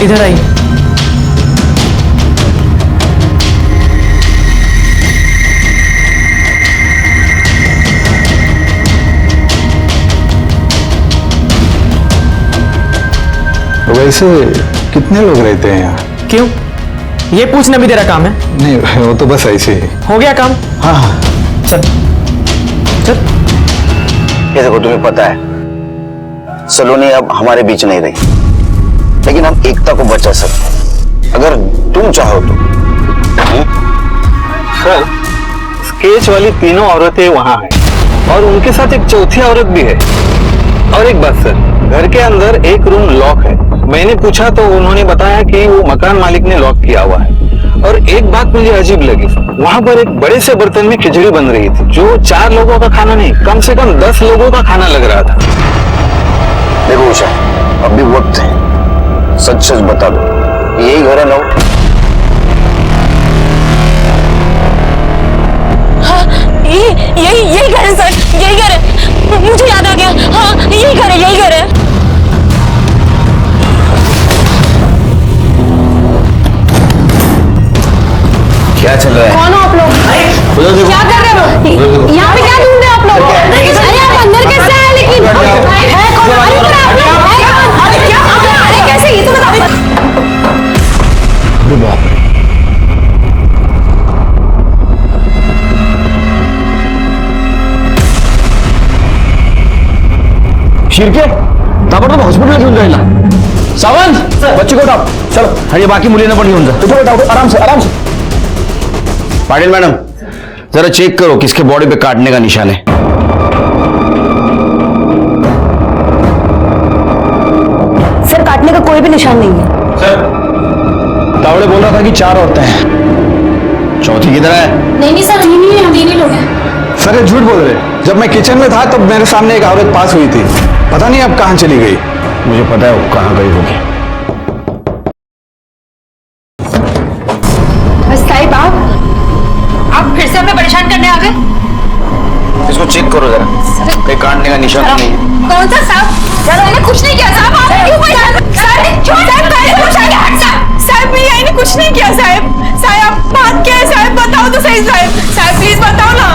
Speaker 10: इधर आइए।
Speaker 12: वैसे कितने लोग रहते हैं यहाँ?
Speaker 10: क्यों? ये पूछना भी तेरा काम है?
Speaker 12: नहीं, वो तो बस ऐसे ही।
Speaker 10: हो गया काम?
Speaker 12: हाँ हाँ।
Speaker 10: चल चल।
Speaker 1: ये देखो, तुम्हें पता है सलोनी अब हमारे बीच नहीं रही, लेकिन हम एकता को बचा सकते हैं अगर तुम चाहो तो।
Speaker 12: सर, स्केच वाली तीनों औरतें वहां हैं और उनके साथ एक चौथी औरत भी है। और एक बात सर, घर के अंदर एक रूम लॉक है। मैंने पूछा तो उन्होंने बताया कि वो मकान मालिक ने लॉक किया हुआ है। और एक बात मुझे अजीब लगी, वहां पर एक बड़े से बर्तन में खिचड़ी बन रही थी, जो 4 लोगों का खाना नहीं, कम से कम 10 लोगों का खाना लग रहा था।
Speaker 1: देखो उषा, अभी वक्त है, सच सच बता दो, यही घर है ना?
Speaker 4: हाँ, यही घर है सर, यही घर है। मुझे याद आ गया, हाँ यही घर है, यही घर है।
Speaker 1: क्या चल रहा है?
Speaker 2: कौन हो आप लोग? क्या कर रहे हो? यहाँ पे क्या ढूंढ रहे हो आप लोग? अरे आप अंदर कैसे आए? लेकिन है कौन? अरे पर आप लोग है कौन? अरे क्या? अरे कैसे? ये तो बताओ।
Speaker 1: शिरके ताबडतोब हॉस्पिटल घेऊन जायला. सावंत, बच्चे को उठाओ. चलो. आणि बाकी मुलींना पण घेऊन जा. उठो उठाओ, आराम से आराम से. पाटिल मैडम, जरा चेक करो किसके बॉडी पे काटने का निशान है.
Speaker 2: सर, काटने का कोई भी निशान नहीं है.
Speaker 6: सर, तावड़े बोल रहा था कि 4 औरतें हैं.
Speaker 1: चौथी किधर है?
Speaker 8: नहीं सर, हम नहीं है, हम 3 ही लोग हैं।
Speaker 12: सर, ये झूठ बोल रहे। जब मैं किचन में था तब मेरे सामने एक औरत पास हुई थी, पता नहीं अब कहां चली गई.
Speaker 1: मुझे पता है वो कहां गई होगी.
Speaker 3: साहिब, आप फिर से हमें परेशान करने आ गए?
Speaker 1: इसको चेक करो जरा, कहीं काटने का निशान नहीं है.
Speaker 3: कौन सा साहब? मैंने कुछ नहीं किया साहब. आप क्यों परेशान? साहब मेरी आई ने कुछ नहीं किया साहब. साहब बात क्या है साहब? बताओ तो सही साहब. साहब प्लीज बताओ ना.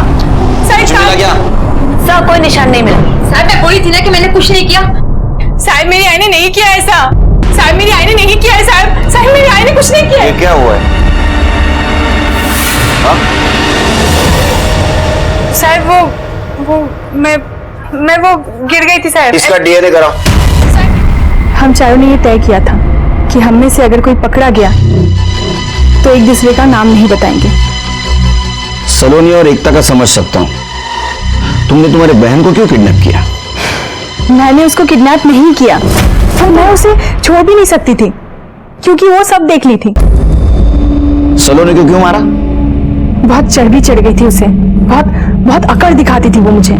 Speaker 2: सर, कोई निशान नहीं मिला.
Speaker 3: साहब मैं बोली थी ना कि मैंने कुछ नहीं किया. साहब मेरी आई ने नहीं किया ऐसा. साहब मेरी आई ने नहीं किया है साहब. साहब मेरी आई ने कुछ नहीं किया.
Speaker 1: ये क्या हुआ है?
Speaker 3: साहब वो मैं वो गिर गई थी साहब.
Speaker 1: इसका डीएनए कराओ.
Speaker 7: हम चारों ने ये तय किया था कि हम में से अगर कोई पकड़ा गया तो एक दूसरे का नाम नहीं बताएंगे.
Speaker 1: सलोनी और एकता का समझ सकता हूं. तुमने तुम्हारे बहन को क्यों किडनैप किया?
Speaker 7: मैंने उसको किडनैप नहीं किया और मैं उसे छोड़ भी नहीं सकती थी क्योंकि वो सब देख ली थी.
Speaker 1: सलोनी को क्यों मारा?
Speaker 7: बहुत चर्बी चढ़ गई थी उसे. बहुत अकड़ दिखाती थी वो मुझे.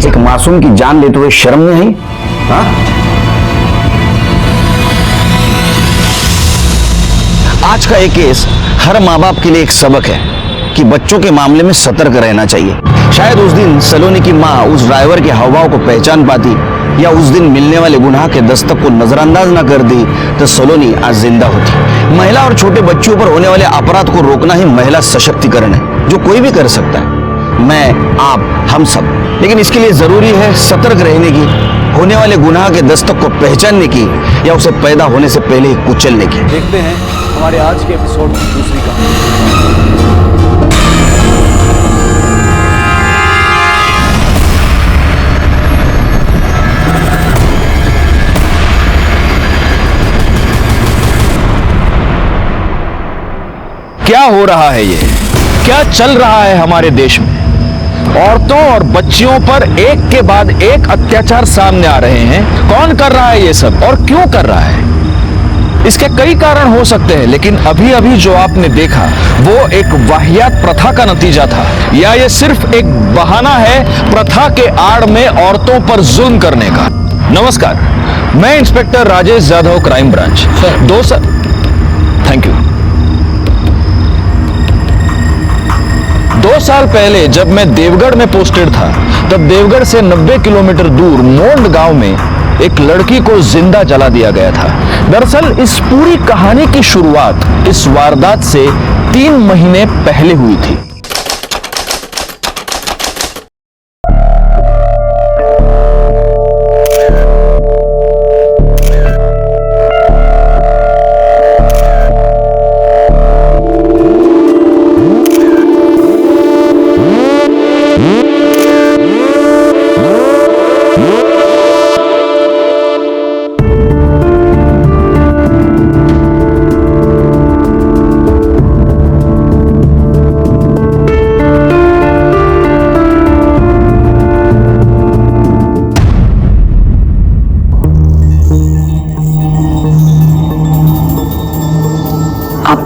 Speaker 1: एक मासूम की जान लेते हुए शर्म नहीं आई? हाँ? आज का एक केस हर माँ बाप के लिए एक सबक है कि बच्चों के मामले में सतर्क रहना चाहिए. शायद उस दिन सलोनी की माँ उस ड्राइवर के हावभाव को पहचान पाती, या उस दिन मिलने वाले गुनाह के दस्तक को नजरअंदाज न कर दी, तो सलोनी आज जिंदा होती. महिला और छोटे बच्चों पर होने वाले अपराध को रोकना ही महिला सशक्तिकरण है, जो कोई भी कर सकता है. मैं, आप, हम सब. लेकिन इसके लिए जरूरी है सतर्क रहने की, होने वाले गुनाह के दस्तक को पहचानने की, या उसे पैदा होने से पहले ही कुचलने की.
Speaker 6: देखते हैं हमारे आज के एपिसोड की दूसरी कहानी. क्या हो रहा है ये? क्या चल रहा है हमारे देश में? औरतों और बच्चियों पर एक के बाद एक अत्याचार सामने आ रहे हैं. कौन कर रहा है ये सब और क्यों कर रहा है? इसके कई कारण हो सकते हैं, लेकिन अभी अभी जो आपने देखा वो एक वाहियात प्रथा का नतीजा था, या ये सिर्फ एक बहाना है प्रथा के आड़ में औरतों पर जुल्म करने का. नमस्कार, मैं inspector Rajesh Yadav, crime branch. Thank you. 2 साल पहले जब मैं देवगढ़ में पोस्टेड था, तब देवगढ़ से 90 किलोमीटर दूर मोंड गांव में एक लड़की को जिंदा जला दिया गया था. दरअसल इस पूरी कहानी की शुरुआत इस वारदात से 3 महीने पहले हुई थी.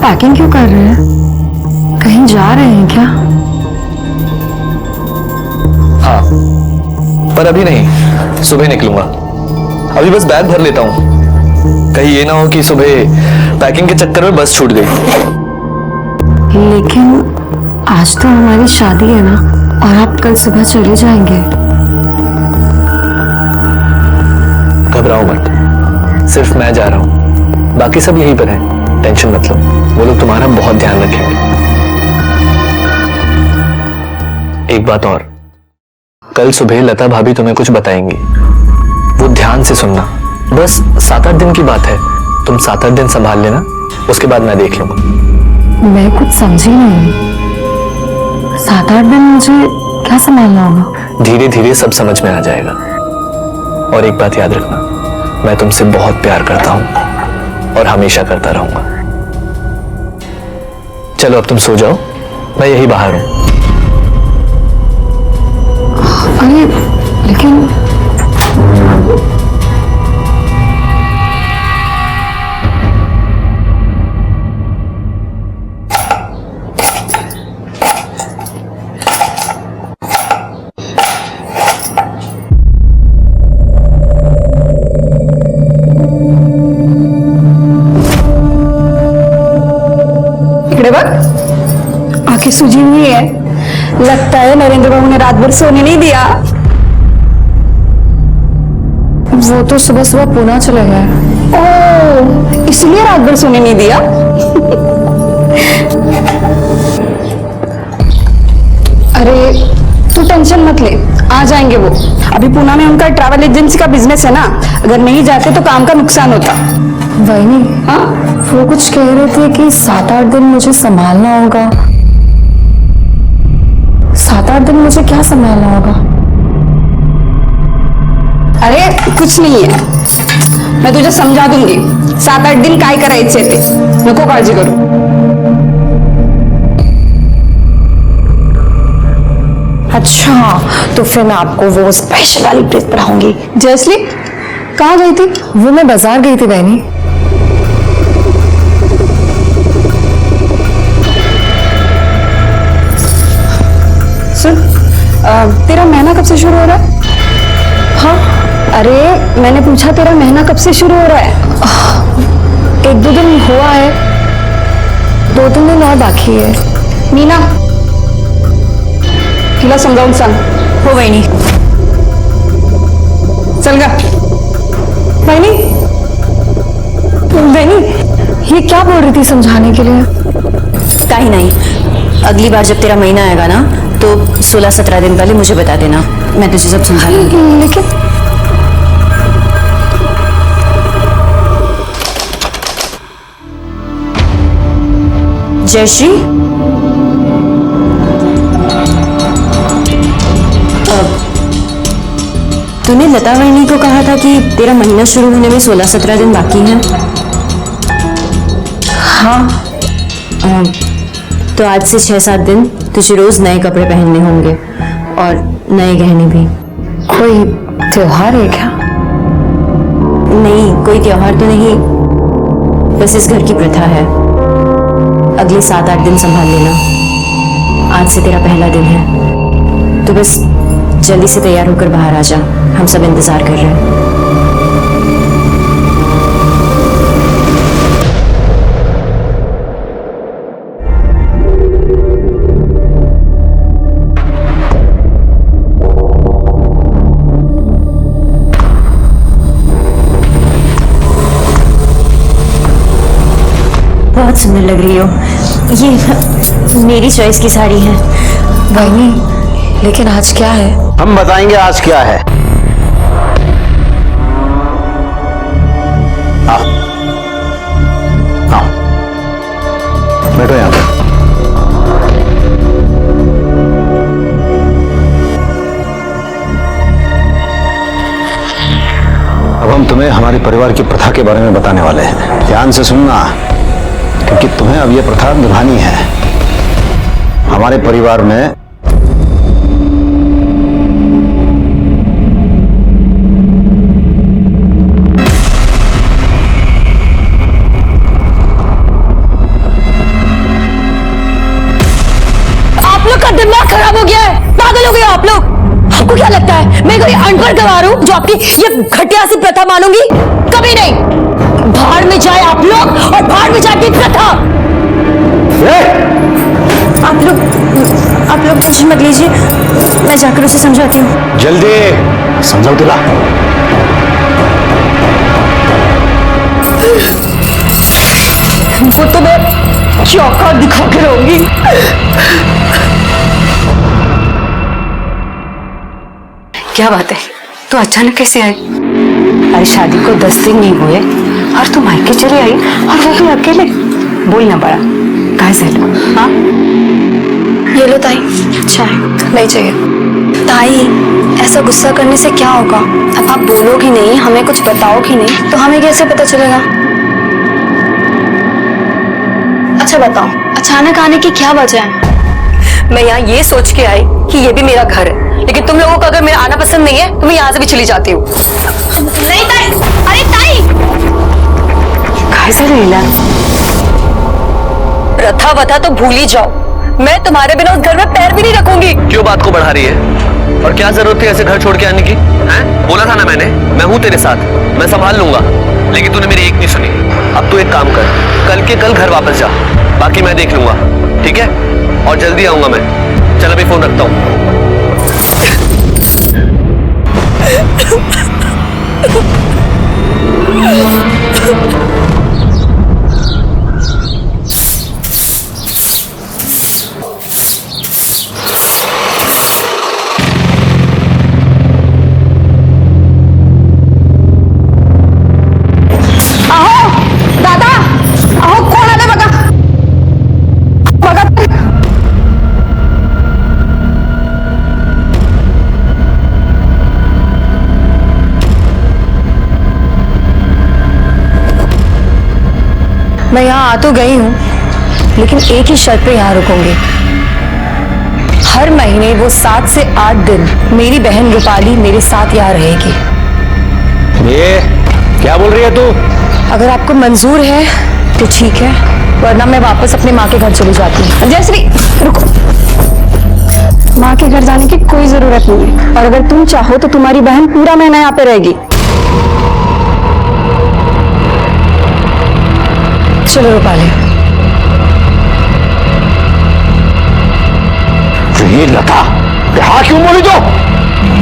Speaker 7: पैकिंग क्यों कर रहे हैं? कहीं जा रहे हैं क्या?
Speaker 6: हाँ, पर अभी नहीं, सुबह निकलूंगा। अभी बस बैग भर लेता हूँ, कहीं ये ना हो कि सुबह पैकिंग के चक्कर में बस छूट गई।
Speaker 7: लेकिन आज तो हमारी शादी है ना, और आप कल सुबह चले जाएंगे।
Speaker 6: घबराओ मत, सिर्फ मैं जा रहा हूँ, बाकी सब यहीं पर हैं, टेंशन मत लो, वो लोग तुम्हारा बहुत ध्यान रखेंगे। एक बात और, कल सुबह लता भाभी तुम्हें कुछ बताएंगी, वो ध्यान से सुनना। बस 7-8 दिन की बात है, तुम 7-8 दिन संभाल लेना, उसके बाद मैं देख लूंगा।
Speaker 7: मैं कुछ समझी नहीं। 7-8 दिन मुझे क्या संभालना होगा?
Speaker 6: धीरे धीरे सब समझ में आ जाएगा। और एक बात याद रखना, मैं तुमसे बहुत प्यार करता हूं और हमेशा करता रहूंगा। चलो अब तुम सो जाओ, मैं यही बाहर हूं।
Speaker 7: अरे लेकिन आंखें सूजी हुई है, लगता है नरेंद्र बाबू ने रात भर सोने नहीं दिया। वो तो सुबह सुबह पूना चले गए। ओह, इसलिए रात भर सोने नहीं दिया। अरे तू टेंशन मत ले, आ जाएंगे वो। अभी पूना में उनका ट्रैवल एजेंसी का बिजनेस है ना, अगर नहीं जाते तो काम का नुकसान होता। वही नहीं, हाँ वो कुछ कह रहे थे कि 7-8 दिन मुझे संभालना होगा। 7-8 दिन मुझे क्या संभालना होगा? अरे कुछ नहीं है, मैं तुझे समझा दूंगी। 7-8 दिन काय करायचे ते, नको काळजी करू। अच्छा, तो फिर मैं आपको वो स्पेशल वाली ड्रेस पढ़ाऊंगी। जयश्री कहाँ गई थी? वो मैं बाजार गई थी बहनी। सुन, तेरा महीना कब से शुरू हो रहा है? हाँ, अरे मैंने पूछा तेरा महीना कब से शुरू हो रहा है? 1-2 दिन हुआ है, 2-3 दिन और बाकी है। मीना, तिला समजावून सांग। हो वहिनी, चल गा। वहिनी, वहिनी ये क्या बोल रही थी समझाने के लिए?
Speaker 4: काही नहीं, अगली बार जब तेरा महीना आएगा ना तो 16-17 दिन पहले मुझे बता देना, मैं तुझे सब समझा दूंगी।
Speaker 7: लेकिन
Speaker 4: जयश्री, तूने लता वहिनी को कहा था कि तेरा महीना शुरू होने में 16-17 दिन बाकी हैं।
Speaker 7: हाँ,
Speaker 4: तो आज से 6-7 दिन तुझे रोज नए कपड़े पहनने होंगे और नए गहने भी।
Speaker 7: कोई त्योहार है क्या?
Speaker 4: नहीं, कोई त्योहार तो नहीं, बस इस घर की प्रथा है। अगले 7-8 दिन संभाल लेना, आज से तेरा पहला दिन है, तो बस जल्दी से तैयार होकर बाहर आ जा, हम सब इंतजार कर रहे हैं। बहुत सुंदर लग रही हो, ये मेरी चॉइस की साड़ी है।
Speaker 7: वही, लेकिन आज क्या है?
Speaker 1: हम बताएंगे आज क्या है। आओ, आओ, बैठो यहां पर। अब हम तुम्हें हमारे परिवार की प्रथा के बारे में बताने वाले हैं, ध्यान से सुनना, क्योंकि तुम्हें अब यह प्रथा निभानी है। हमारे परिवार में
Speaker 13: ऊपर गवार हूं जो आपकी ये घटिया सी प्रथा मानूंगी? कभी नहीं। भाड़ में जाए आप लोग और भाड़ में जाके प्रथा। आप लोग टेंशन मत लीजिए, मैं जाकर उसे समझाती हूँ।
Speaker 9: जल्दी समझाओ दिला।
Speaker 13: वो तो मैं चौका दिखा के रहूंगी।
Speaker 7: क्या बात है, तू अचानक कैसे आई? अरे शादी को 10 दिन नहीं हुए और तू मायके चली आई, और वो भी अकेले। बोलना पड़ा कहाँ से? हाँ
Speaker 3: ये लो ताई, चाय। नहीं चाहिए ताई, ऐसा गुस्सा करने से क्या होगा? अब आप बोलोगी नहीं, हमें कुछ बताओगी नहीं, तो हमें कैसे पता चलेगा? अच्छा बताओ, अचानक आने की क्या वजह है?
Speaker 13: मैं यहाँ ये सोच के आई कि ये भी मेरा घर है, लेकिन तुम लोगों को अगर मेरा आना पसंद नहीं है तो मैं यहाँ से भी चली जाती हूँ।
Speaker 3: नहीं ताई, अरे ताई!
Speaker 7: कहाँ से लीला?
Speaker 13: प्रथा वथा तो भूल ही जाओ, मैं तुम्हारे बिना उस घर में पैर भी नहीं रखूंगी।
Speaker 12: क्यों बात को बढ़ा रही है? और क्या जरूरत थी ऐसे घर छोड़ के आने की? हैं? बोला था ना मैंने, मैं हूँ तेरे साथ, मैं संभाल लूंगा, लेकिन तूने मेरी एक नहीं सुनी। अब तू एक काम कर, कल के कल घर वापस जा, बाकी मैं देख लूंगा, ठीक है? और जल्दी आऊंगा मैं। चल अभी फोन रखता हूँ।
Speaker 13: मैं यहाँ आ तो गई हूँ, लेकिन एक ही शर्त पे यहाँ रुकूंगी। हर महीने वो 7 से 8 दिन मेरी बहन रूपाली मेरे साथ यहाँ रहेगी।
Speaker 6: ये क्या बोल रही है तू?
Speaker 13: अगर आपको मंजूर है तो ठीक है, वरना मैं वापस अपने माँ के घर चली जाती हूँ। जयश्री रुको।
Speaker 7: माँ के घर जाने की कोई जरूरत नहीं है, और अगर तुम चाहो तो तुम्हारी बहन पूरा महीना यहाँ पे रहेगी।
Speaker 13: चलो रूपाली।
Speaker 9: तो ये लता हाँ क्यों बोली? तो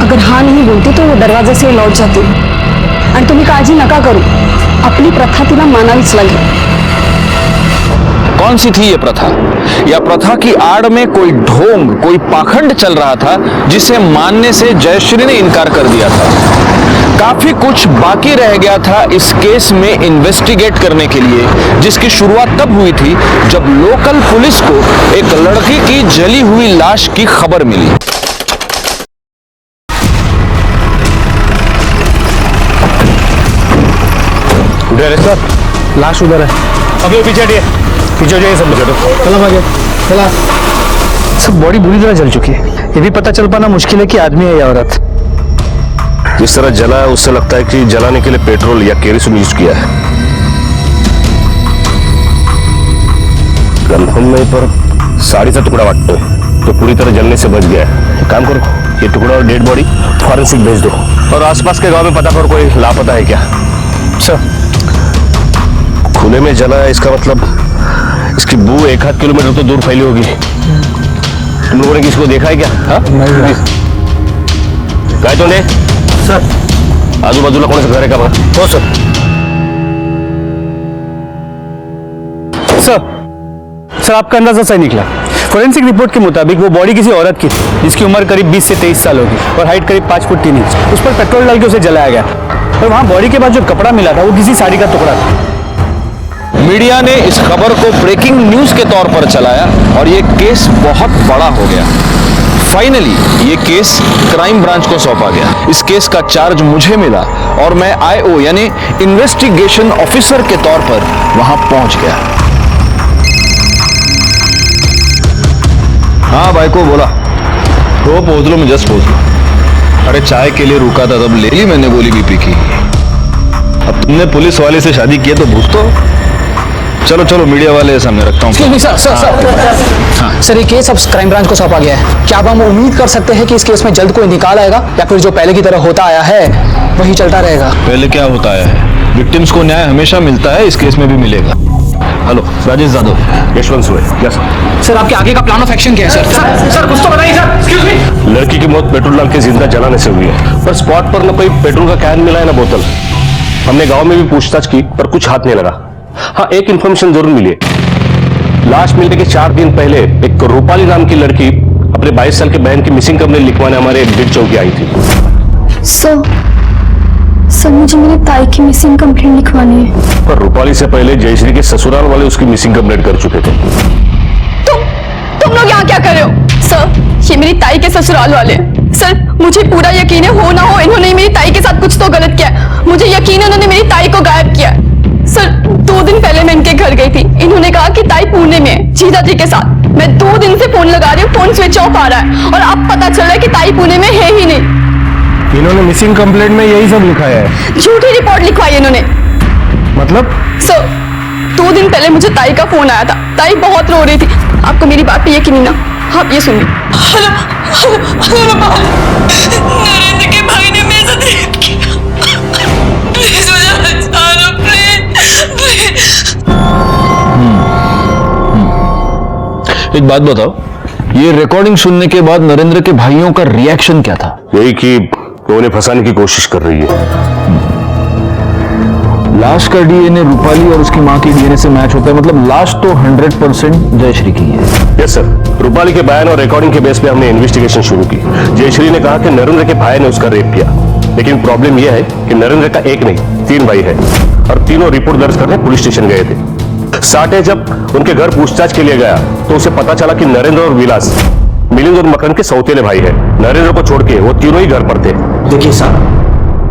Speaker 7: अगर हाँ नहीं बोलती तो वो दरवाजे से लौट जाती, आणि तुम्ही काळजी नका करू, आपली प्रथा तिला मानावीच लागेल।
Speaker 1: कौन सी थी ये प्रथा? या प्रथा की आड़ में कोई ढोंग, कोई पाखंड चल रहा था जिसे मानने से जयश्री ने इनकार कर दिया था। काफी कुछ बाकी रह गया था इस केस में इन्वेस्टिगेट करने के लिए, जिसकी शुरुआत तब हुई थी जब लोकल पुलिस को एक लड़की की जली हुई लाश की खबर मिली।
Speaker 6: उधर है सर, लाश उधर है। अभी पीछे हटिए, पीछे हो जाइए सब लोग। चलो आगे, चला। सब बॉडी बुरी तरह जल चुकी है, ये भी पता चल पाना मुश्किल है कि आदमी है या औरत।
Speaker 9: जिस तरह जला है उससे लगता है कि जलाने के लिए पेट्रोल या केरोसिन यूज किया है। कंफर्म नहीं, पर साड़ी सा टुकड़ा वाटतो तो पूरी तरह जलने से बच गया है। काम करो, ये टुकड़ा और डेड बॉडी फॉरेंसिक भेज दो, और आसपास के गांव में पता करो कोई लापता है क्या।
Speaker 6: सर
Speaker 9: खुले में जला है, इसका मतलब इसकी बू 1-8 किलोमीटर तो दूर फैली होगी। तुम लोगों ने किसको देखा है क्या? काय तो ने सर आजूबाजूला कोणाचं घर आहे का बघा?
Speaker 6: हो सर। सर आपका अंदाजा सही निकला। फोरेंसिक रिपोर्ट के मुताबिक वो बॉडी किसी औरत की थी जिसकी उम्र करीब 20 से 23 साल होगी और हाइट करीब 5 फुट 3 इंच। उस पर पेट्रोल डाल के उसे जलाया गया, और वहां बॉडी के बाद जो कपड़ा मिला था वो किसी साड़ी का टुकड़ा था।
Speaker 1: मीडिया ने इस खबर को ब्रेकिंग न्यूज के तौर पर चलाया और ये केस बहुत बड़ा हो गया। फाइनली ये केस क्राइम ब्रांच को सौंपा गया। इस केस का चार्ज मुझे मिला और मैं आईओ यानी इन्वेस्टिगेशन ऑफिसर के तौर पर वहां पहुंच गया। हाँ भाई को बोला तो पहुंच लो, मैं जस्ट पहुंच लो। अरे चाय के लिए रुका था तब ले ली मैंने गोली बीपी की। अब तुमने पुलिस वाले से शादी की है तो भूत तो
Speaker 6: चलो चलो मीडिया वाले सामने रखता हूँ।
Speaker 11: सर सर सर सर, ये केस अब क्राइम ब्रांच को सौंपा गया है। क्या अब हम उम्मीद कर सकते हैं कि इस केस में जल्द कोई निकाल आएगा, या फिर जो पहले की तरह होता आया है वही चलता रहेगा?
Speaker 6: पहले क्या होता आया है, विक्टिम्स को न्याय हमेशा मिलता है, इस केस में भी मिलेगा। हेलो, राजेश यादव।
Speaker 12: यशवंत सुए। यस
Speaker 11: सर, आपके आगे का प्लान ऑफ एक्शन क्या है सर? सर कुछ तो बताइए सर। Excuse me.
Speaker 12: लड़की की मौत पेट्रोल डाल के जिंदा जलाने से हुई है, पर स्पॉट पर न कोई पेट्रोल का कैन मिला है न बोतल। हमने गांव में भी पूछताछ की पर कुछ हाथ नहीं लगा। हाँ, एक इन्फॉर्मेशन जरूर मिली है। लाश मिलने के 4 दिन पहले एक रूपाली नाम की लड़की अपने 22 साल की बहन की मिसिंग कंप्लेंट लिखवाने हमारे बीट चौकी आई थी।
Speaker 7: सर मुझे मेरे ताई की मिसिंग कंप्लेंट लिखवानी है।
Speaker 12: पर रूपाली से पहले जयश्री के ससुराल वाले उसकी मिसिंग कंप्लेंट कर चुके थे।
Speaker 7: तुम लोग यहाँ क्या कर रहे हो? सर, ये मेरी ताई के ससुराल वाले हैं। सर, मुझे पूरा यकीन है, हो ना हो इन्होंने मेरी ताई के साथ कुछ तो गलत किया है। मुझे यकीन है उन्होंने मेरी ताई को गायब किया है। सर, 2 दिन पहले मैं इनके घर गई थी। इन्होंने कहा कि ताई पुणे में है जीजा जी के साथ। मैं 2 दिन से फोन लगा रही हूँ, फोन स्विच ऑफ आ रहा है, और अब पता चल रहा है कि ताई पुणे में है ही नहीं।
Speaker 6: इन्होंने मिसिंग कंप्लेंट में यही सब लिखा है?
Speaker 7: झूठी रिपोर्ट लिखवाई इन्होंने।
Speaker 6: मतलब?
Speaker 7: सर, 2 दिन पहले मुझे ताई का फोन आया था। ताई बहुत रो रही थी। आपको मेरी बात पे यकीन नहीं ना? आप ये सुनिए।
Speaker 4: नरेंद्र के भाई ने मेरे साथ रेप किया। प्लीज मुझे बचा लो, प्लीज।
Speaker 6: एक बात बताओ, ये रिकॉर्डिंग सुनने के बाद नरेंद्र के भाइयों का रिएक्शन क्या था?
Speaker 12: यही कि वो उन्हें फंसाने की कोशिश कर रही है।
Speaker 6: लाश का डीएनए रूपाली और उसकी मां की डीएनए से मैच होता है, मतलब लाश तो 100% जयश्री की है।
Speaker 12: यस सर, रूपाली के बयान और रिकॉर्डिंग के बेस पे हमने इन्वेस्टिगेशन शुरू की। जयश्री ने कहा कि नरेंद्र के भाई ने उसका रेप किया, लेकिन प्रॉब्लम यह है कि नरेंद्र का एक नहीं 3 भाई है, और तीनों रिपोर्ट दर्ज करने पुलिस स्टेशन गए थे। साठे जब उनके घर पूछताछ के लिए गया तो उसे पता चला कि नरेंद्र और विलास मिलिंद और मकरंद के सौतेले भाई है। नरेंद्र को छोड़ के वो तीनों ही घर पर थे।
Speaker 11: देखिए साहब,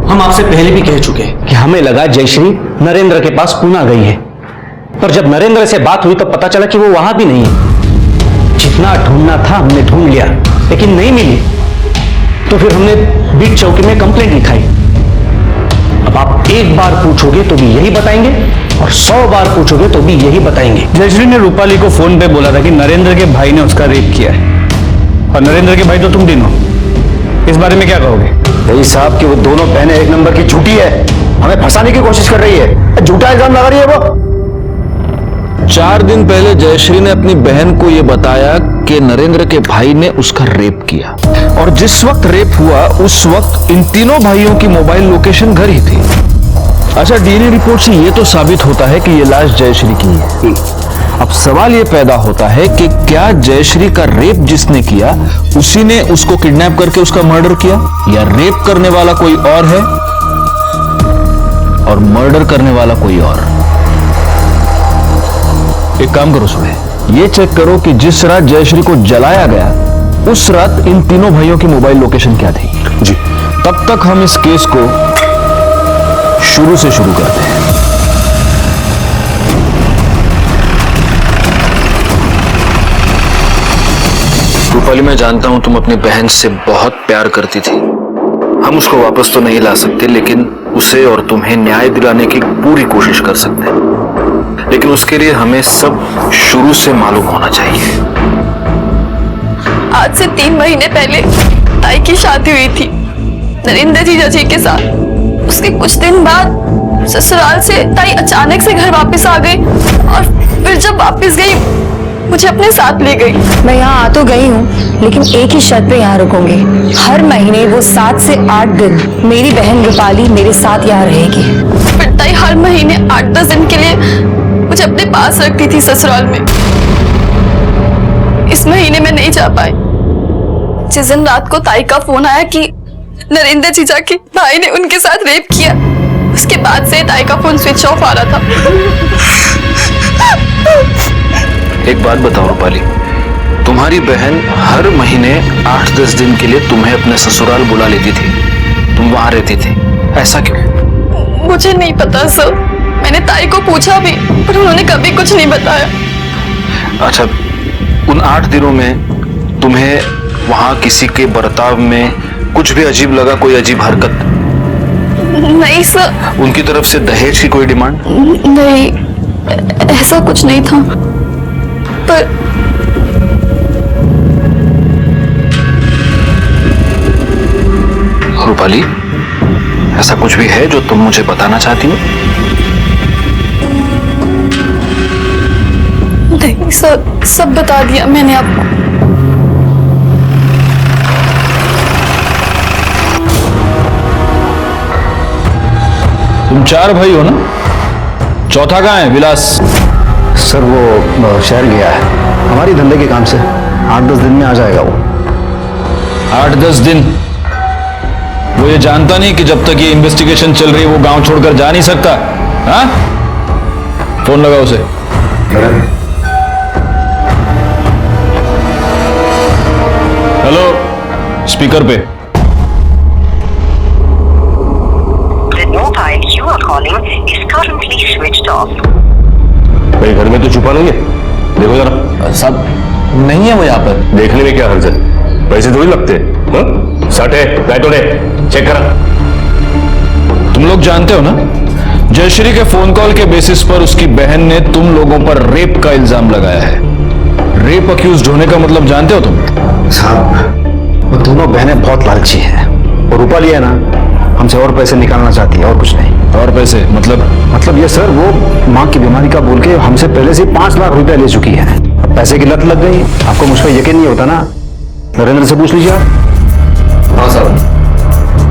Speaker 11: हम आपसे पहले भी कह चुके हैं कि हमें लगा जयश्री नरेंद्र के पास पूना गई है, पर जब नरेंद्र से बात हुई तो पता चला कि वो वहां भी नहीं है। जितना ढूंढना था हमने ढूंढ लिया, लेकिन नहीं मिली, तो फिर हमने बीट चौकी में कंप्लेंट लिखाई। अब आप एक बार पूछोगे तो भी यही बताएंगे, और 100 बार पूछोगे तो भी यही बताएंगे।
Speaker 6: जयश्री ने रूपाली को फोन पे बोला था कि नरेंद्र के भाई ने उसका रेप किया है, और नरेंद्र के भाई तो तुम तीनों। इस बारे में क्या कहोगे?
Speaker 1: भाई साहब कि वो दोनों बहनें एक नंबर की झूठी है, हमें फंसाने की कोशिश कर रही है, झूठा इल्जाम लगा रही है वो।
Speaker 6: 4 दिन पहले जयश्री ने अपनी बहन को यह बताया कि नरेंद्र के भाई ने उसका रेप किया, और जिस वक्त रेप हुआ उस वक्त इन तीनों भाइयों की मोबाइल लोकेशन घर ही थी। अच्छा, डीएनए रिपोर्ट से यह तो साबित होता है कि यह लाश जयश्री की है। अब सवाल यह पैदा होता है कि क्या जयश्री का रेप जिसने किया उसी ने उसको किडनैप करके उसका मर्डर किया, या रेप करने वाला कोई और है और मर्डर करने वाला कोई और? एक काम करो सुबह, ये चेक करो कि जिस रात जयश्री को जलाया गया उस रात इन तीनों भाइयों की मोबाइल लोकेशन क्या थी।
Speaker 12: जी।
Speaker 6: तब तक हम इस केस को शुरू से शुरू करते हैं। रूपाली, मैं जानता हूं तुम अपनी बहन से बहुत प्यार करती थी। हम उसको वापस तो नहीं ला सकते, लेकिन उसे और तुम्हें न्याय दिलाने की पूरी कोशिश कर सकते हैं। लेकिन उसके लिए हमें सब शुरू से मालूम होना चाहिए।
Speaker 7: आज से 3 महीने पहले ताई की शादी हुई थी नरेंद्र जीजा जी के साथ। उसके कुछ दिन बाद ससुराल से ताई अचानक से घर वापस आ गई, और फिर जब वापस गई मुझे अपने साथ ले गई।
Speaker 13: मैं यहाँ आ तो गई हूँ, लेकिन एक ही शर्त पे यहाँ रुकूंगी। हर महीने वो 7 से 8 दिन मेरी बहन रूपाली मेरे साथ यहाँ रहेगी।
Speaker 7: फिर ताई हर महीने 8-10 दिन के लिए मुझे अपने पास रखती थी ससुराल में। इस महीने में नहीं जा पाई। जिस दिन रात को ताई का फोन आया कि नरेंद्र जीजा के भाई ने उनके साथ रेप किया, उसके बाद से ताई का फोन स्विच ऑफ आ रहा था।
Speaker 6: एक बात बताओ रूपाली, तुम्हारी बहन हर महीने 8-10 दिन के लिए तुम्हें अपने ससुराल बुला लेती थी, तुम वहां रहती थी, ऐसा क्यों?
Speaker 7: मुझे नहीं पता सर, मैंने ताई को पूछा भी, पर उन्होंने कभी कुछ नहीं बताया।
Speaker 6: अच्छा, उन 8 दिनों में तुम्हें वहां किसी के बर्ताव में कुछ भी अजीब लगा, कोई अजीब हरकत?
Speaker 7: नहीं सर।
Speaker 6: उनकी तरफ से दहेज की कोई डिमांड?
Speaker 7: नहीं। ऐसा कुछ नहीं था, पर
Speaker 12: रूपाली, ऐसा कुछ भी है जो तुम मुझे बताना चाहती हो?
Speaker 7: नहीं सर, सब बता दिया मैंने आपको।
Speaker 6: तुम 4 भाई हो ना? चौथा कहाँ है? विलास?
Speaker 1: सर वो शहर गया है हमारी धंधे के काम से। 8-10 दिन में आ जाएगा वो।
Speaker 6: 8-10 दिन? वो ये जानता नहीं कि जब तक ये इन्वेस्टिगेशन चल रही है वो गांव छोड़कर जा नहीं सकता? हाँ? फोन लगा उसे। हेलो, स्पीकर पे।
Speaker 9: भाई घर में तो छुपा नहीं है, देखो जरा।
Speaker 12: साहब नहीं है वो यहाँ पर।
Speaker 9: देखने में क्या हर्ज है, पैसे थोड़ी लगते हैं। शर्ट है, लाइटों है, चेक करा।
Speaker 6: तुम लोग जानते हो ना, जयश्री के फोन कॉल के बेसिस पर उसकी बहन ने तुम लोगों पर रेप का इल्जाम लगाया है। रेप अक्यूज्ड होने का मतलब जानते हो तुम?
Speaker 1: साहब वो दोनों बहनें बहुत लालची हैं। और रूपाली है ना, हमसे और पैसे निकालना चाहती है और कुछ नहीं।
Speaker 6: और पैसे मतलब
Speaker 1: ये सर, वो माँ की बीमारी का बोल के हमसे पहले से 5 लाख रुपए ले चुकी है। अब पैसे की लत लग गई। आपको मुझ पर यकीन नहीं होता ना, नरेंद्र से पूछ लीजिए आप।
Speaker 12: हाँ साहब,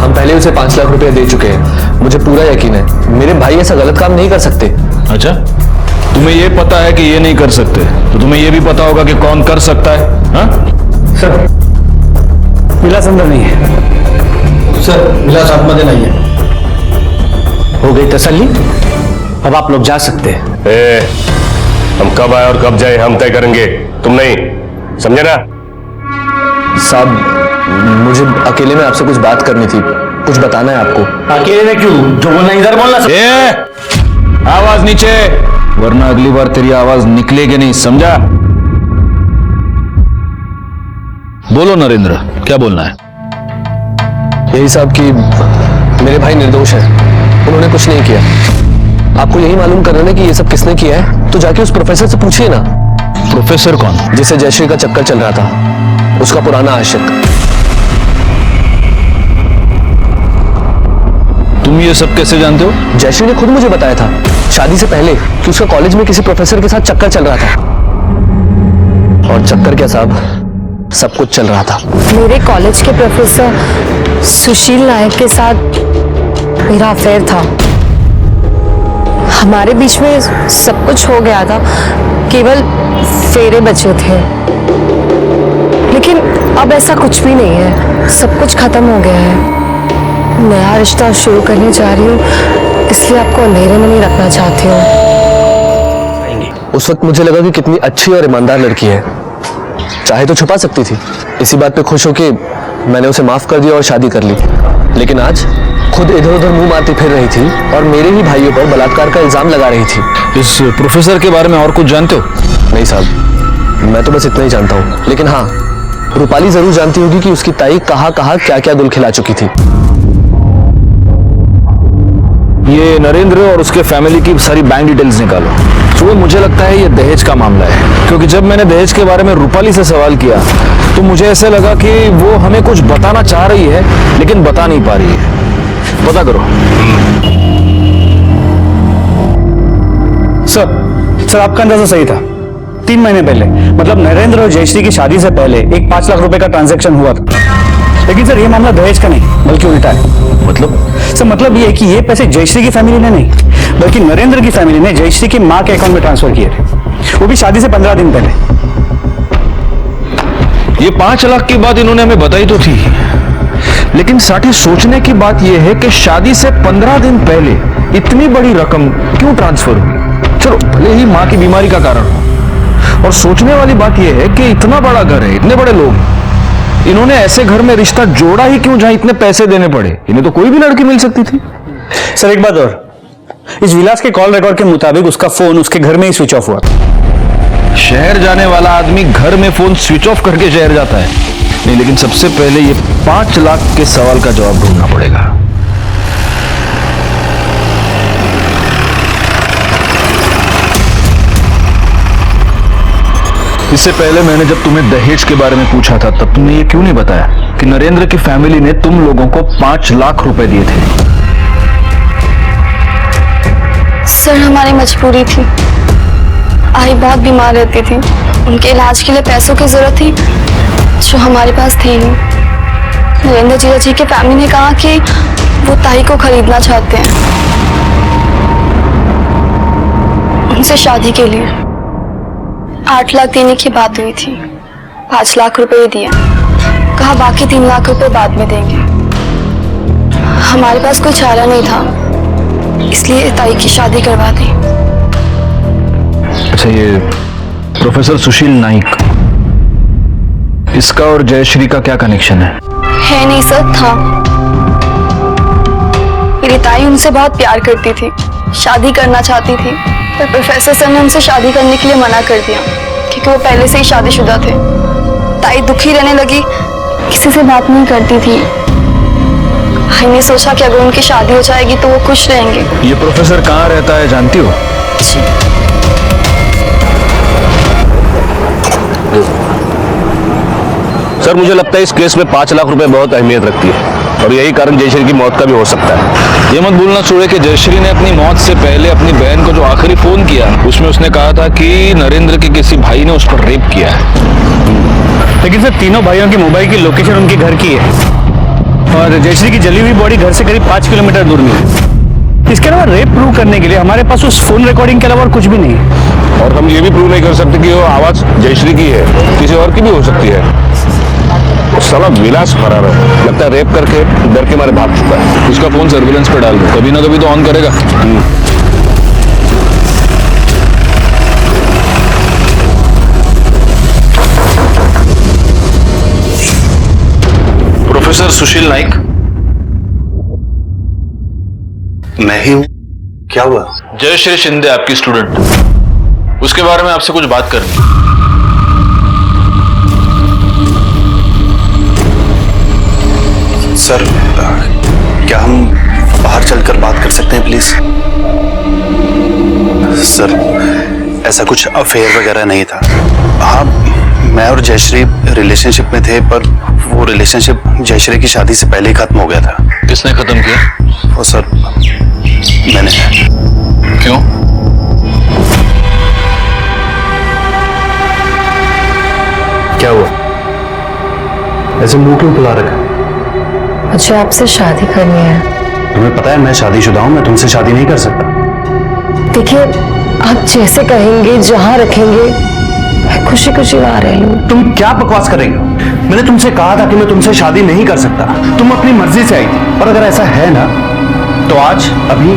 Speaker 12: हम पहले उसे 5 लाख रुपए दे चुके हैं। मुझे पूरा यकीन है मेरे भाई ऐसा गलत काम नहीं कर सकते।
Speaker 6: अच्छा, तुम्हें ये पता है कि ये नहीं कर सकते, तो तुम्हें ये भी पता होगा कि कौन कर सकता है? हाँ?
Speaker 1: सर विलास अंदर नहीं है।
Speaker 9: सर विलास आत्महत्या नहीं है।
Speaker 1: हो गई तसल्ली, अब आप लोग जा सकते हैं।
Speaker 9: हम कब आए और कब जाए हम तय करेंगे, तुम नहीं, समझे ना?
Speaker 12: साहब मुझे अकेले में आपसे कुछ बात करनी थी, कुछ बताना है आपको।
Speaker 1: अकेले में क्यों? जो बोलना इधर बोलना।
Speaker 6: आवाज नीचे, वरना अगली बार तेरी आवाज निकलेगी नहीं, समझा? बोलो नरेंद्र, क्या बोलना है?
Speaker 12: यही साहब कि मेरे भाई निर्दोष है, उन्होंने कुछ नहीं किया। आपको यही मालूम करना है कि ये सब किसने किया है, तो जाके उस प्रोफेसर से पूछिए ना।
Speaker 6: प्रोफेसर कौन?
Speaker 12: जिसे जयश्री का चक्कर चल रहा था, उसका पुराना आशिक।
Speaker 6: तुम ये सब कैसे जानते हो?
Speaker 12: जयश्री ने खुद मुझे बताया था शादी से पहले कि उसका कॉलेज में किसी प्रोफेसर के साथ चक्कर चल रहा था। और चक्कर क्या साहब, सब कुछ चल रहा था।
Speaker 13: मेरे कॉलेज के प्रोफेसर सुशील नायक के साथ मेरा अफेयर था। हमारे बीच में सब कुछ हो गया था, केवल फेरे बचे थे। लेकिन अब ऐसा कुछ भी नहीं है, सब कुछ खत्म हो गया है। नया रिश्ता शुरू करने जा रही हूँ, इसलिए आपको अंधेरे में नहीं रखना चाहती हूँ।
Speaker 12: उस वक्त मुझे लगा कि कितनी अच्छी और ईमानदार लड़की है, चाहे तो छुपा सकती थी। इसी बात पे खुश हो कि मैंने उसे माफ कर दिया और शादी कर ली। लेकिन आज खुद इधर उधर मुंह मारती फिर रही थी और मेरे ही भाइयों पर बलात्कार का इल्जाम लगा रही थी।
Speaker 6: इस प्रोफेसर के बारे में और कुछ जानते हो?
Speaker 12: नहीं साहब, मैं तो बस इतना ही जानता हूँ। लेकिन हाँ, रूपाली जरूर जानती होगी कि उसकी ताई कहाँ कहाँ क्या क्या गुल खिला चुकी थी।
Speaker 6: ये नरेंद्र और उसके फैमिली की सारी बैंक डिटेल्स निकालो। तो मुझे लगता है ये दहेज का मामला है, क्योंकि जब मैंने दहेज के बारे में रूपाली से सवाल किया तो मुझे ऐसे लगा कि वो हमें कुछ बताना चाह रही है लेकिन बता नहीं पा रही है। पता करो।
Speaker 5: सर आपका अंदाजा सही था। 3 महीने पहले, मतलब नरेंद्र और जयश्री की शादी से पहले एक 5 लाख रुपए का ट्रांजैक्शन हुआ था। लेकिन सर ये मामला दहेज का नहीं बल्कि उल्टा है। मतलब ये है कि ये पैसे जयश्री की फैमिली ने नहीं बल्कि नरेंद्र की फैमिली ने जयश्री की मां के अकाउंट में ट्रांसफर किए थे, वो भी शादी से 15 दिन पहले।
Speaker 6: ये 5 लाख की बात इन्होंने हमें बताई तो थी, लेकिन साथ सोचने की बात यह है कि शादी से 15 दिन पहले इतनी बड़ी रकम क्यों ट्रांसफर हुई? चलो भले ही मां की बीमारी का कारण हो, और सोचने वाली बात यह है कि इतना बड़ा घर है, इतने बड़े लोग, इन्होंने ऐसे घर में रिश्ता जोड़ा ही क्यों जहां इतने पैसे देने पड़े? इन्हें तो कोई भी लड़की मिल सकती थी।
Speaker 5: सर एक बात और, इस विलास के कॉल रिकॉर्ड के मुताबिक उसका फोन उसके घर में ही स्विच ऑफ हुआ था।
Speaker 6: शहर जाने वाला आदमी घर में फोन स्विच ऑफ करके शहर जाता है? नहीं, लेकिन सबसे पहले ये 5 लाख के सवाल का जवाब ढूंढना पड़ेगा। इससे पहले मैंने जब तुम्हें दहेज के बारे में पूछा था तब तुमने ये क्यों नहीं बताया कि नरेंद्र की फैमिली ने तुम लोगों को 5 लाख रुपए दिए थे?
Speaker 7: सर हमारी मजबूरी थी, आई बहुत बीमार रहती थी, उनके इलाज के लिए पैसों की जरूरत थी जो हमारे पास थी नहीं। नरेंद्र जीजा जी की फैमिली ने कहा कि वो ताई को खरीदना चाहते हैं उनसे शादी के लिए। 8 लाख देने की बात हुई थी, 5 लाख रुपए ही दिए, कहा बाकी 3 लाख रुपए बाद में देंगे। हमारे पास कोई चारा नहीं था, इसलिए ताई की शादी करवा दी।
Speaker 6: अच्छा, ये प्रोफेसर सुशील नाइक, इसका और जयश्री का क्या कनेक्शन है?
Speaker 7: नहीं सर, था। मेरी ताई उनसे बहुत प्यार करती थी, शादी करना चाहती थी, पर प्रोफेसर सर ने उनसे शादी करने के लिए मना कर दिया क्योंकि वो पहले से ही शादीशुदा थे। ताई दुखी रहने लगी, किसी से बात नहीं करती थी। हमने सोचा कि अगर उनकी शादी हो जाएगी तो वो खुश रहेंगे।
Speaker 6: ये प्रोफेसर कहाँ रहता है जानती हो?
Speaker 7: जी।
Speaker 14: सर, मुझे लगता है इस केस में 5 लाख रुपए बहुत अहमियत रखती है और यही कारण जयश्री की मौत का भी हो सकता है।
Speaker 6: ये मत भूलना छोड़े कि जयश्री ने अपनी मौत से पहले अपनी बहन को जो आखिरी फोन किया उसमें उसने कहा था कि नरेंद्र के किसी भाई ने उस पर रेप किया है।
Speaker 15: लेकिन सर, तीनों भाइयों की मोबाइल की लोकेशन उनके घर की है और जयश्री की जली हुई बॉडी घर से करीब 5 किलोमीटर दूर मिली। इसके अलावा रेप प्रूव करने के लिए हमारे पास उस फोन रिकॉर्डिंग के अलावा और कुछ भी नहीं है।
Speaker 14: और हम ये भी प्रूव नहीं कर सकते कि वो आवाज जयश्री की है, किसी और की भी हो सकती है। उस साला विलास फरार है, लगता है रेप करके डर के मारे भाग चुका है।
Speaker 6: उसका फोन सर्विलेंस पे डाल दो, कभी ना कभी तो ऑन करेगा।
Speaker 14: प्रोफेसर सुशील नाइक, मैं ही हूं। क्या हुआ?
Speaker 6: जयश्री शिंदे आपकी स्टूडेंट, उसके बारे में आपसे कुछ बात करनी।
Speaker 14: सर, क्या हम बाहर चलकर बात कर सकते हैं प्लीज? सर, ऐसा कुछ अफेयर वगैरह नहीं था। हाँ, मैं और जयश्री रिलेशनशिप में थे, पर वो रिलेशनशिप जयश्री की शादी से पहले ही खत्म हो गया था।
Speaker 6: किसने खत्म किया?
Speaker 14: वो सर, मैंने।
Speaker 6: क्यों?
Speaker 14: क्या हुआ? ऐसे मुंह क्यों फुला रखा?
Speaker 13: मुझे आपसे शादी करनी है।
Speaker 14: तुम्हें पता है मैं शादीशुदा हूं, मैं तुमसे शादी नहीं कर सकता।
Speaker 13: देखिए, आप जैसे कहेंगे, जहां रखेंगे, मैं खुशी खुशी वहां रह लूं।
Speaker 14: तुम क्या बकवास कर रही हो? मैंने तुमसे कहा था कि मैं तुमसे शादी नहीं कर सकता। तुम अपनी मर्जी से आई थी, और अगर ऐसा है ना तो आज अभी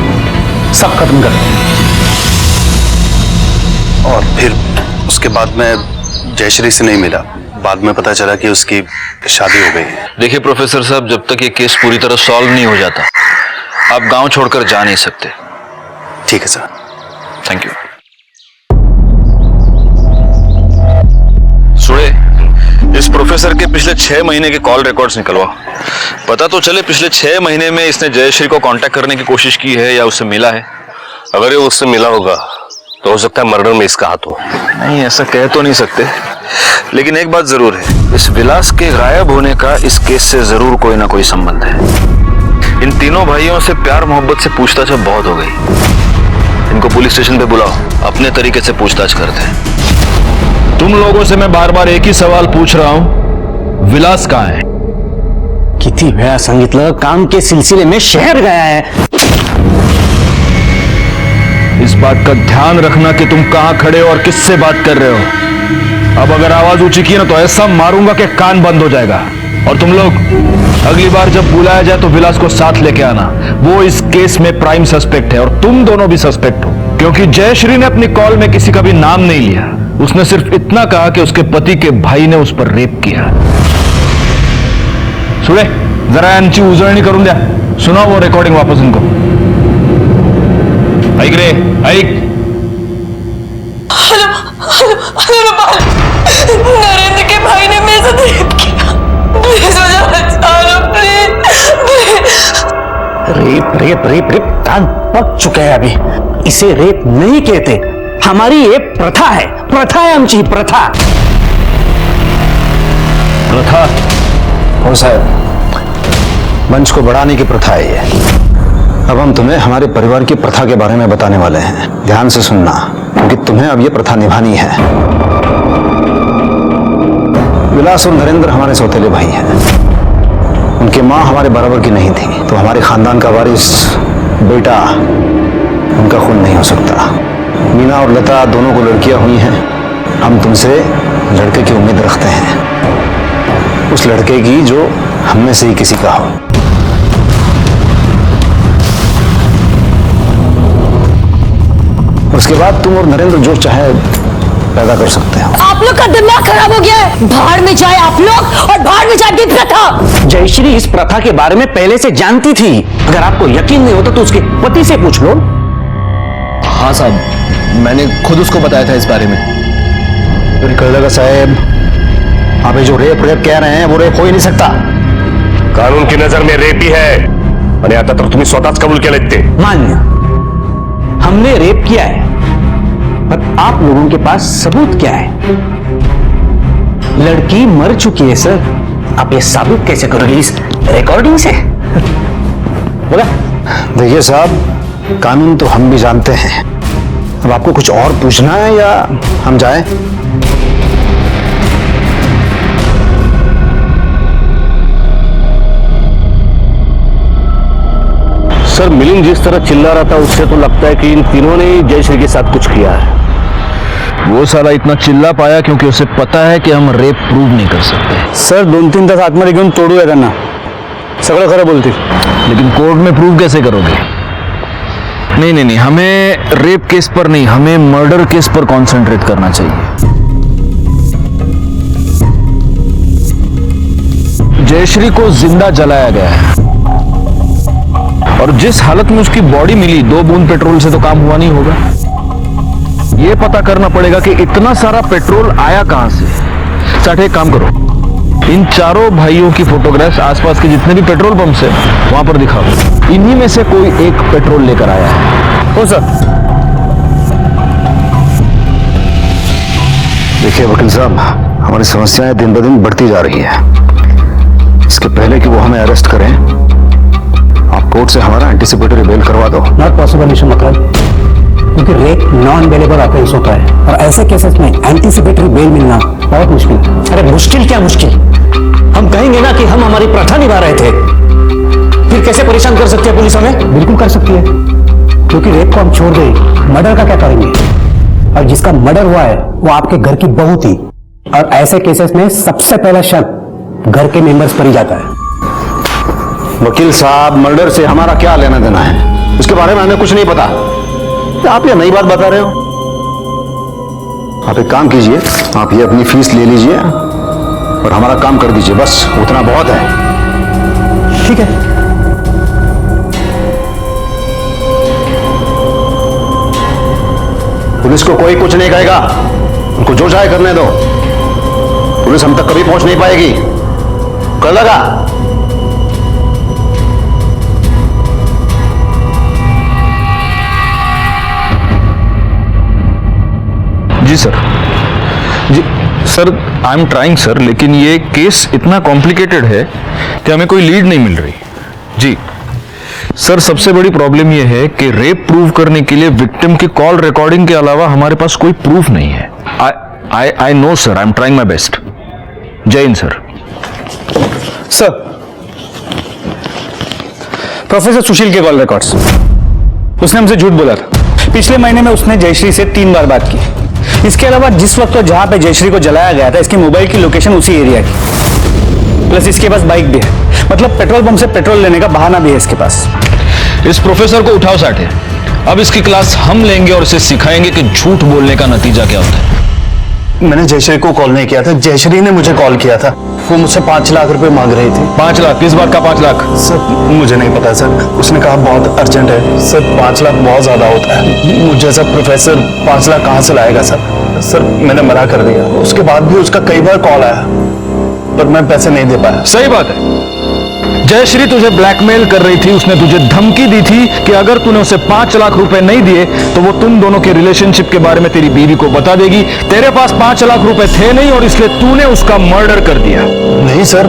Speaker 14: सब खत्म कर दो। और फिर उसके बाद मैं जयश्री से नहीं मिला, बाद में पता चला कि उसकी शादी हो गई है।
Speaker 6: देखिए प्रोफेसर साहब, जब तक ये केस पूरी तरह सॉल्व नहीं हो जाता आप गांव छोड़कर जा नहीं सकते।
Speaker 14: ठीक है सर।
Speaker 6: Thank you. सुने, इस प्रोफेसर के पिछले 6 महीने के कॉल रिकॉर्ड्स निकलवा, पता तो चले पिछले 6 महीने में इसने जयश्री को कांटेक्ट करने की कोशिश की है या उससे मिला है।
Speaker 14: अगर ये उससे मिला होगा तो हो सकता है मर्डर में इसका हाथ हो।
Speaker 6: नहीं, ऐसा कह तो नहीं सकते, लेकिन एक बात जरूर है, इस विलास के गायब होने का इस केस से जरूर कोई ना कोई संबंध है। इन तीनों भाइयों से प्यार मोहब्बत से पूछताछ बहुत हो गई। इनको पुलिस स्टेशन पे बुलाओ, अपने तरीके से पूछताछ करते हैं। तुम लोगों से मैं बार बार एक ही सवाल पूछ रहा हूं, विलास कहाँ है?
Speaker 11: किती वेळा सांगितलं, काम के सिलसिले में शहर गया है।
Speaker 6: इस बात का ध्यान रखना कि तुम कहां खड़े हो और किससे बात कर रहे हो। अब अगर आवाज ऊंची की ना तो ऐसा मारूंगा कि कान बंद हो जाएगा। और तुम लोग अगली बार जब बुलाया जाए तो विलास को साथ लेके आना, वो इस केस में प्राइम सस्पेक्ट है और तुम दोनों भी सस्पेक्ट हो, क्योंकि जयश्री ने अपनी कॉल में किसी का भी नाम नहीं लिया। उसने सिर्फ इतना कहा कि उसके पति के भाई ने उस पर रेप किया। सुने, जरा यांची उजळणी करून द्या, सुना वो रिकॉर्डिंग वापस इनको। ऐक रे, ऐक।
Speaker 7: नरेंद्र के भाई ने मेरे साथ रेप किया, प्लीज मुझे बचा लो, please.
Speaker 11: Rape rape rape rape कान पक चुके हैं अभी। इसे रेप नहीं कहते, हमारी ये प्रथा है आमची प्रथा।
Speaker 14: प्रथा हो साहब, वंश को बढ़ाने की प्रथा है ये। अब हम तुम्हें हमारे परिवार की प्रथा के बारे में बताने वाले हैं। ध्यान से सुनना, क्योंकि तुम्हें अब ये प्रथा निभानी है। विलास और नरेंद्र हमारे सौतेले भाई हैं। उनकी माँ हमारे बराबर की नहीं थी, तो हमारे खानदान का वारिस बेटा उनका खून नहीं हो सकता। मीना और लता दोनों को लड़कियां हुई हैं। हम तुमसे लड़के की उम्मीद रखते हैं, उस लड़के की जो हम में से ही किसी का हो। उसके बाद तुम और नरेंद्र जो चाहे पैदा कर सकते हो।
Speaker 8: आप लोग का दिमाग खराब हो गया है। भाड़ में जाए आप लोग और भाड़ में जाए प्रथा।
Speaker 11: जयश्री इस प्रथा के बारे में पहले से जानती थी। अगर आपको यकीन नहीं होता तो उसके पति से पूछ लो।
Speaker 6: हाँ साहब, मैंने खुद उसको बताया था इस बारे में।
Speaker 14: कलगा साहब, आप ये जो रेप कह रहे हैं वो रेप हो ही नहीं सकता।
Speaker 9: कानून की नजर में रेप ही है, आणि आता तर तुम्ही स्वतःच कबूल केलेत ते।
Speaker 11: मान्य, हमने रेप किया है, पर आप लोगों के पास सबूत क्या है? लड़की मर चुकी है सर। आप ये साबित कैसे करोगे इस रिकॉर्डिंग से? बोला।
Speaker 14: देखिए साहब, कानून तो हम भी जानते हैं। अब आपको कुछ और पूछना है या हम जाएं?
Speaker 15: सर, मिलिंद जिस तरह चिल्ला रहा था उससे तो लगता है कि इन तीनों ने जयश्री के साथ कुछ किया है।
Speaker 6: वो साला इतना चिल्ला पाया क्योंकि उसे पता है कि हम रेप प्रूव नहीं कर सकते।
Speaker 15: सर, 2-3 तास आतमध्ये घेऊन तोडूया त्यांना, सगळं खरं बोलतील।
Speaker 6: लेकिन कोर्ट में प्रूव कैसे करोगे? नहीं, हमें रेप केस पर नहीं, हमें मर्डर केस पर कंसंट्रेट करना चाहिए। जयश्री को जिंदा जलाया गया है और जिस हालत में उसकी बॉडी मिली, 2 बूंद पेट्रोल से तो काम हुआ नहीं होगा। ये पता करना पड़ेगा कि इतना सारा पेट्रोल आया कहां से। साठ, एक काम करो, इन चारों भाइयों की फोटोग्राफ्स आसपास के जितने भी पेट्रोल पंप है वहां पर दिखाओ। इन्हीं में से कोई एक पेट्रोल लेकर आया है।
Speaker 15: हो सर।
Speaker 14: देखिए वकील साहब, हमारी समस्याएं दिन ब दिन बढ़ती जा रही है। इसके पहले कि वो हमें अरेस्ट करें, आप कोर्ट से हमारा एंटीसिपेटरी बेल करवा दो।
Speaker 11: नॉट पॉसिबल मिस्टर मकरंद, क्योंकि रेप नॉन बेलेबल ऑफेंस होता है और ऐसे केसेस में एंटीसिपेटरी बेल मिलना बहुत मुश्किल है। अरे मुश्किल क्या मुश्किल, हम कहेंगे ना कि हम हमारी प्रथा निभा रहे थे, फिर कैसे परेशान कर सकती है पुलिस हमें? बिल्कुल कर सकती है, क्योंकि रेप को हम छोड़ गए, मर्डर का क्या करेंगे? और जिसका मर्डर हुआ है वो आपके घर की बहू थी, और ऐसे केसेस में सबसे पहला शक घर के मेंबर्स पर ही जाता है।
Speaker 14: वकील साहब, मर्डर से हमारा क्या लेना देना है? उसके बारे में हमें कुछ नहीं पता। आप ये नई बात बता रहे हो? आप एक काम कीजिए, आप ये अपनी फीस ले लीजिए और हमारा काम कर दीजिए, बस उतना बहुत है।
Speaker 11: ठीक है।
Speaker 14: पुलिस को कोई कुछ नहीं कहेगा, उनको जो चाहे करने दो। पुलिस हम तक कभी पहुंच नहीं पाएगी। कर लगा?
Speaker 6: जी सर, जी sir, I am trying sir, लेकिन ये केस इतना कॉम्प्लिकेटेड है कि हमें कोई लीड नहीं मिल रही। जी सर, सबसे बड़ी प्रॉब्लम यह है कि रेप प्रूव करने के लिए विक्टिम की कॉल रिकॉर्डिंग के अलावा हमारे पास कोई प्रूफ नहीं है। I know sir, I am trying my best. जय हिंद सर।
Speaker 15: सर, प्रोफेसर सुशील के कॉल रिकॉर्ड्स, उसने हमसे झूठ बोला था। पिछले महीने में उसने जयश्री से 3 बार बात की। इसके अलावा जिस वक्त और जहां पे जयश्री को जलाया गया था, इसकी मोबाइल की लोकेशन उसी एरिया की, प्लस इसके पास बाइक भी है। मतलब पेट्रोल पंप से पेट्रोल लेने का बहाना भी है इसके पास।
Speaker 6: इस प्रोफेसर को उठाओ साठे, अब इसकी क्लास हम लेंगे और इसे सिखाएंगे कि झूठ बोलने का नतीजा क्या होता है।
Speaker 14: मैंने जयश्री को कॉल नहीं किया था, जयश्री ने मुझे कॉल किया था। वो मुझसे 5 लाख रुपए मांग रही थी।
Speaker 6: 5 लाख? किस बात का 5 लाख?
Speaker 14: सर मुझे नहीं पता सर, उसने कहा बहुत अर्जेंट है। सर 5 लाख बहुत ज्यादा होता है, मुझे जैसा प्रोफेसर 5 लाख कहाँ से लाएगा सर? सर मैंने मना कर दिया। उसके बाद भी उसका कई बार कॉल आया, पर मैं पैसे नहीं दे पाया।
Speaker 6: सही बात है,
Speaker 15: जयश्री तुझे ब्लैकमेल कर रही थी, उसने तुझे धमकी दी थी कि अगर तूने उसे 5 लाख रुपए नहीं दिए तो वो तुम दोनों के रिलेशनशिप के बारे में तेरी बीवी को बता देगी। तेरे पास 5 लाख रुपए थे नहीं और इसलिए तूने उसका मर्डर कर दिया।
Speaker 14: नहीं सर,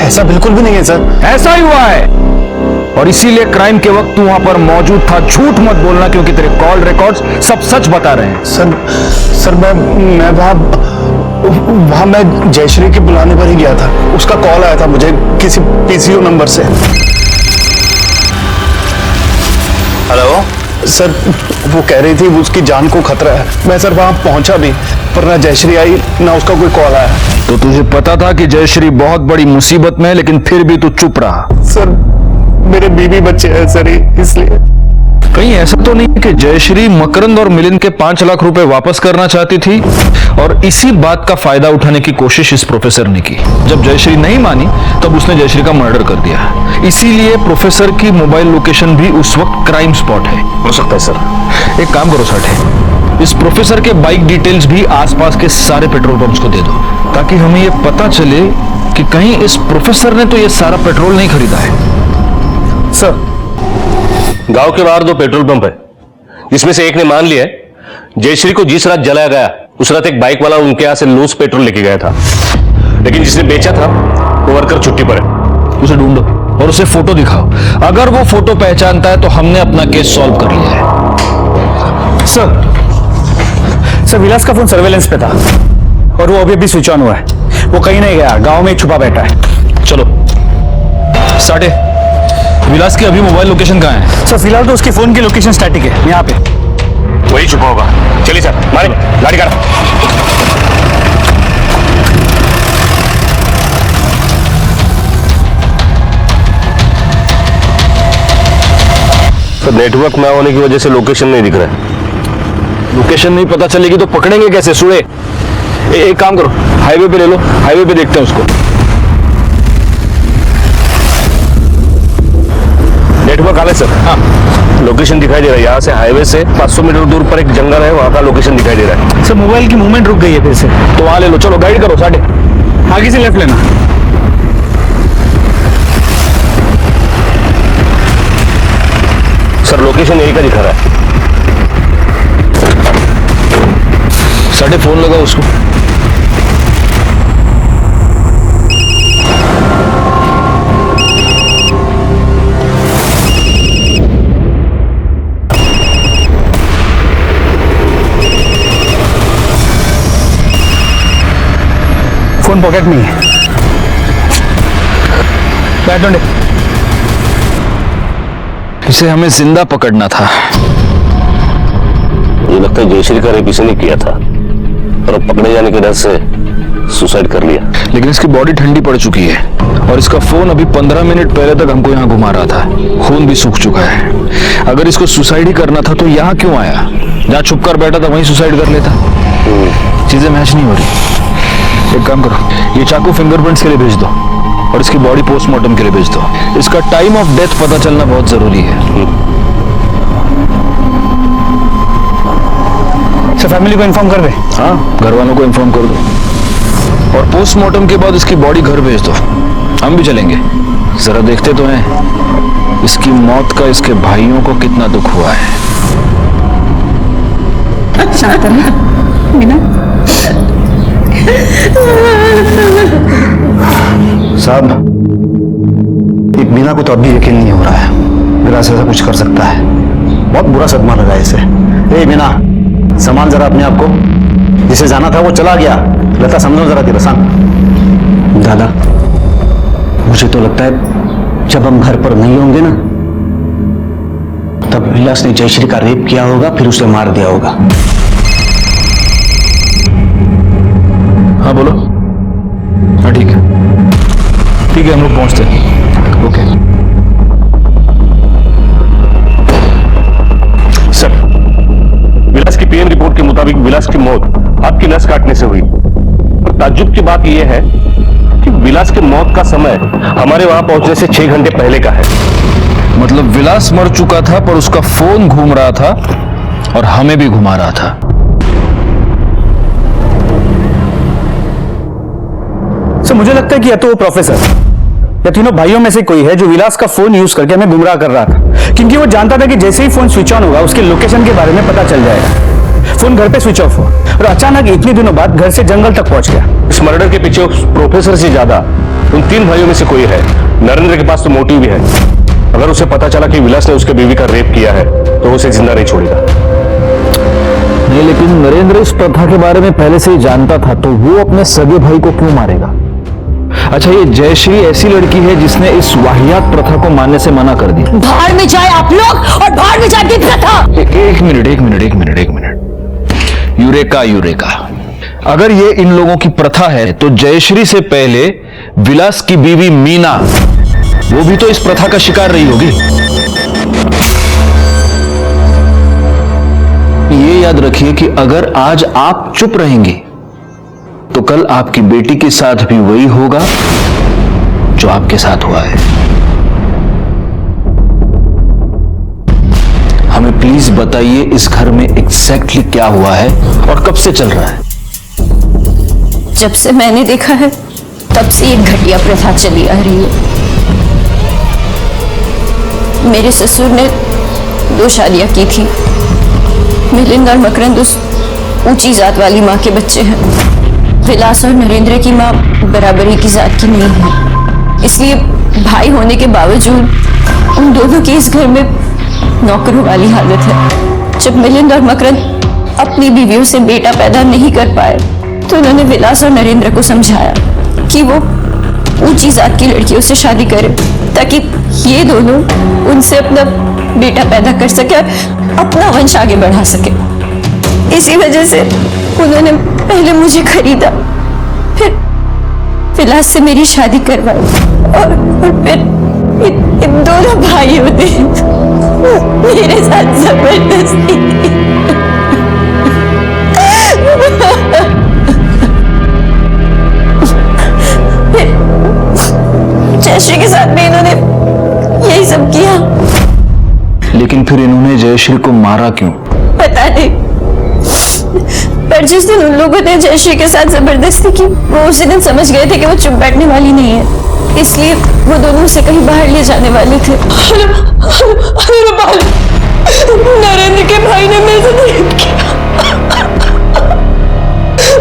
Speaker 14: ऐसा बिल्कुल भी नहीं है सर।
Speaker 15: ऐसा ही हुआ है और इसीलिए क्राइम के वक्त तू वहां पर मौजूद था। झूठ मत बोलना क्योंकि तेरे कॉल रिकॉर्ड्स सब सच बता रहे हैं।
Speaker 5: सर मैं वहां मैं जयश्री के बुलाने पर ही गया था। उसका कॉल आया था मुझे किसी पीसीओ नंबर से।
Speaker 12: हेलो
Speaker 5: सर, वो कह रही थी उसकी जान को खतरा है। मैं सर वहां पहुंचा भी, पर ना जयश्री आई ना उसका कोई कॉल आया।
Speaker 15: तो तुझे पता था कि जयश्री बहुत बड़ी मुसीबत में है, लेकिन फिर भी तू चुप रहा।
Speaker 5: सर मेरे बीवी बच्चे हैं सर, इसलिए।
Speaker 15: कहीं ऐसा तो नहीं कि जयश्री मकरंद और मिलिंद के 5 लाख रुपए वापस करना चाहती थी और इसी बात का फायदा उठाने की कोशिश इस प्रोफेसर ने की। जब जयश्री नहीं मानी तब उसने जयश्री का मर्डर कर दिया। इसीलिए प्रोफेसर की मोबाइल लोकेशन भी उस वक्त क्राइम स्पॉट है।
Speaker 14: हो सकता है सर।
Speaker 15: एक काम करो साठे, इस प्रोफेसर के बाइक डिटेल्स भी आसपास के सारे पेट्रोल पंप्स को दे दो ताकि हमें यह पता चले कि कहीं इस प्रोफेसर ने तो यह सारा पेट्रोल नहीं खरीदा है।
Speaker 14: सर,
Speaker 16: गांव के बाहर 2 पेट्रोल पंप है, जिसमें से एक ने मान लिया है जयश्री को जिस रात जलाया गया उस रात एक बाइक वाला उनके यहां से लूज पेट्रोल लेके गया था, लेकिन जिसने बेचा था वो वर्कर छुट्टी पर है।
Speaker 15: उसे ढूंढो और उसे फोटो दिखाओ। अगर वो फोटो पहचानता है तो हमने अपना केस सॉल्व कर लिया है।
Speaker 11: सर विलास का फोन सर्वेलेंस पे था और वो अभी स्विच ऑन हुआ है। वो कहीं नहीं गया, गांव में छुपा बैठा है।
Speaker 15: चलो साठे, विलास की अभी मोबाइल लोकेशन कहाँ है?
Speaker 11: सर फिलहाल तो उसके फोन की लोकेशन स्टैटिक है, यहाँ पे।
Speaker 16: वही छुपा होगा। चलिए सर, मारे गाड़ी का। तो नेटवर्क ना होने की वजह से लोकेशन नहीं दिख रहा है।
Speaker 15: लोकेशन नहीं पता चलेगी तो पकड़ेंगे कैसे? सुड़े, एक काम करो, हाईवे पे ले लो, हाईवे पे देखते हैं उसको।
Speaker 16: नेटवर्क आ रहा है सर। हाँ, लोकेशन दिखाई दे रहा है। यहाँ से हाईवे से 500 मीटर दूर पर एक जंगल है, वहाँ का लोकेशन दिखाई दे रहा है।
Speaker 11: सर मोबाइल की मूवमेंट रुक गई है फिर से।
Speaker 15: तो वहां ले लो। चलो गाइड करो साठे,
Speaker 11: आगे से लेफ्ट लेना।
Speaker 16: सर लोकेशन यही का दिखा रहा है।
Speaker 15: साठे फोन लगा उसको।
Speaker 11: फोन पॉकेट में है। बैठ दो।
Speaker 15: इसे हमें जिंदा पकड़ना था।
Speaker 16: मुझे लगता है जयश्री का रेप इसी ने किया था और अब पकड़े जाने के डर से सुसाइड कर लिया।
Speaker 15: लेकिन इसकी बॉडी ठंडी पड़ चुकी है और इसका फोन अभी 15 मिनट पहले तक हमको यहाँ घुमा रहा था। खून भी सूख चुका है। अगर इसको सुसाइड ही करना था तो यहाँ क्यों आया? जहाँ छुप कर बैठा था वहीं सुसाइड कर लेता। चीजें मैच नहीं हो रही। एक काम करो, ये चाकू फिंगरप्रिंट्स के लिए भेज दो और इसकी बॉडी पोस्टमार्टम के लिए भेज दो। इसका टाइम ऑफ डेथ पता चलना बहुत जरूरी है।
Speaker 11: सर फैमिली को इन्फॉर्म कर दे।
Speaker 15: हाँ, घर वालों को इन्फॉर्म कर दो और पोस्टमार्टम के बाद इसकी बॉडी घर भेज दो। हम भी चलेंगे। जरा देखते तो हैं इसकी मौत का इसके भाइयों को कितना दुख हुआ है।
Speaker 14: साहब, एक मीना को तो अभी यकीन नहीं हो रहा है विलास ऐसा कुछ कर सकता है। बहुत बुरा सदमा लगा इसे। ए मीना, संभाल जरा अपने आप को। जिसे जाना था वो चला गया। लता समझो जरा तेरा सान। दादा, मुझे तो लगता है जब हम घर पर नहीं होंगे ना तब विलास ने जयश्री का रेप किया होगा, फिर उसे मार दिया होगा।
Speaker 15: हाँ बोलो। हाँ ठीक है, ठीक है, हम लोग पहुंचते हैं। ओके
Speaker 16: सर, विलास की पीएम रिपोर्ट के मुताबिक विलास की मौत आपकी नस काटने से हुई। ताज्जुब की बात यह है कि विलास की मौत का समय हमारे वहां पहुंचने से 6 घंटे पहले का है।
Speaker 15: मतलब विलास मर चुका था पर उसका फोन घूम रहा था और हमें भी घुमा रहा था।
Speaker 11: सर मुझे लगता है कि या तो वो प्रोफेसर
Speaker 15: या तीनों भाइयों में से कोई है जो विलास का फोन यूज करके हमें गुमराह कर रहा था, क्योंकि वो जानता था कि जैसे ही फोन स्विच ऑन होगा उसके लोकेशन के बारे में पता चल जाएगा। फोन घर पे स्विच ऑफ हुआ और अचानक इतने दिनों बाद घर से जंगल तक पहुंच गया।
Speaker 16: इस मर्डर के पीछे उस प्रोफेसर से ज्यादा उन 3 भाइयों में से कोई है। नरेंद्र के पास तो मोटिव भी है। अगर उसे पता चला कि विलास ने उसके बीवी का रेप किया है तो उसे जिंदा नहीं छोड़ेगा।
Speaker 1: नहीं, लेकिन नरेंद्र इस प्रथा के बारे में पहले से ही जानता था, तो वो अपने सगे भाई को क्यों मारेगा? अच्छा, ये जयश्री ऐसी लड़की है जिसने इस वाहियात प्रथा को मानने से मना कर दिया।
Speaker 8: बाहर में जाए आप लोग और बाहर में जाए प्रथा।
Speaker 1: एक मिनट। यूरेका, अगर ये इन लोगों की प्रथा है तो जयश्री से पहले विलास की बीवी मीना, वो भी तो इस प्रथा का शिकार रही होगी। ये याद रखिए कि अगर आज आप चुप रहेंगे तो कल आपकी बेटी के साथ भी वही होगा जो आपके साथ हुआ है। हमें प्लीज बताइए इस घर में एग्जैक्टली क्या हुआ है और कब से चल रहा है?
Speaker 3: जब से मैंने देखा है तब से एक घटिया प्रथा चली आ रही है। मेरे ससुर ने 2 शादियां की थी। मिलिंद और मकरंद उस ऊंची जात वाली माँ के बच्चे हैं। विलास और नरेंद्र की माँ बराबरी की जात की नहीं है, इसलिए भाई होने के बावजूद उन दोनों की इस घर में नौकरों वाली हालत है। जब मिलिंद और मकरंद अपनी बीवियों से बेटा पैदा नहीं कर पाए तो उन्होंने विलास और नरेंद्र को समझाया कि वो ऊंची जात की लड़कियों से शादी करें ताकि ये दोनों उनसे अपना बेटा पैदा कर सके, अपना वंश आगे बढ़ा सके। इसी वजह से उन्होंने पहले मुझे खरीदा, फिर विलास से मेरी शादी करवाई और फिर इन दोनों भाइयों ने मेरे साथ जबरदस्ती की। जयश्री के साथ भी इन्होंने यही सब किया।
Speaker 1: लेकिन फिर इन्होंने जयश्री को मारा क्यों?
Speaker 3: पता नहीं, पर जिस दिन उन लोगों ने जयश्री के साथ जबरदस्ती की वो उसी दिन समझ गए थे कि वो चुप बैठने वाली नहीं है, इसलिए वो दोनों उसे कहीं बाहर ले जाने वाले थे। नरेंद्र के भाई ने मेरे साथ रेप किया।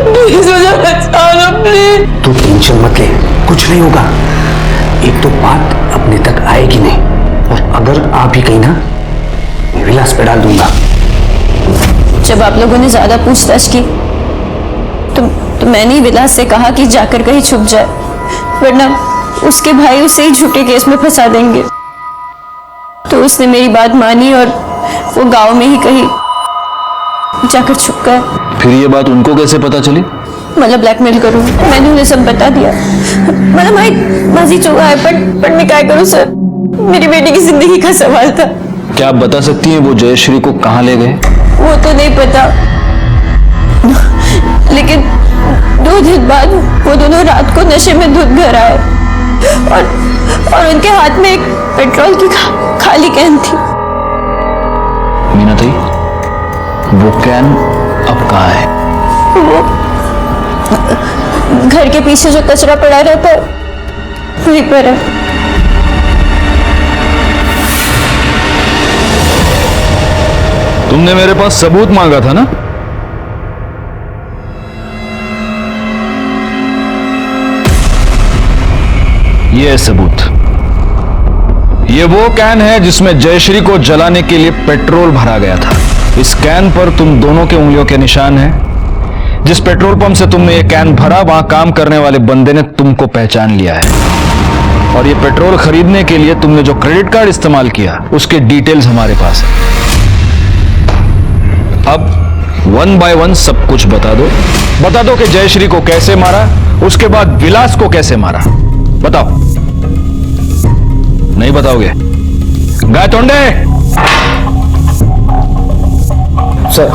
Speaker 3: मुझे बचाना प्लीज।
Speaker 11: तू टेंशन मत ले, कुछ नहीं होगा। एक तो बात अपने तक आएगी नहीं, और अगर आ भी गई ना, मैं विलास पे डाल दूंगा।
Speaker 3: जब आप लोगों ने ज्यादा पूछताछ की तो मैंने विलास से कहा कि जाकर कहीं छुप जाए, वरना उसके भाई उसे ही झूठे केस में फंसा देंगे। तो उसने मेरी बात मानी और वो गांव में ही कहीं जाकर छुप गया।
Speaker 1: फिर ये बात उनको कैसे पता चली?
Speaker 3: मतलब ब्लैकमेल करूं, मैंने उन्हें सब बता दिया। मतलब भाई बाजी चुका है, पर मैं क्या करूं सर, मेरी बेटी की जिंदगी का सवाल था।
Speaker 1: क्या आप बता सकती हैं वो जयश्री को कहाँ ले गए?
Speaker 3: वो तो नहीं पता, लेकिन 2 दिन बाद वो दोनों रात को नशे में धुत घर आए और उनके हाथ में एक पेट्रोल की खाली कैन थी।
Speaker 1: मीना ताई, वो कैन अब कहाँ है?
Speaker 3: वो घर के पीछे जो कचरा पड़ा रहता है वहीं पर है।
Speaker 1: तुमने मेरे पास सबूत मांगा था ना? ये है सबूत। ये वो कैन है जिसमें जयश्री को जलाने के लिए पेट्रोल भरा गया था। इस कैन पर तुम दोनों के उंगलियों के निशान हैं। जिस पेट्रोल पंप से तुमने ये कैन भरा, वहां काम करने वाले बंदे ने तुमको पहचान लिया है। और ये पेट्रोल खरीदने के लिए तुमने जो क्रेडिट कार्ड इस्तेमाल किया, उसके डिटेल्स हमारे पास है। अब 1 बाय 1 सब कुछ बता दो कि जयश्री को कैसे मारा, उसके बाद विलास को कैसे मारा। बताओ। नहीं बताओगे? गायतोंडे
Speaker 11: सर,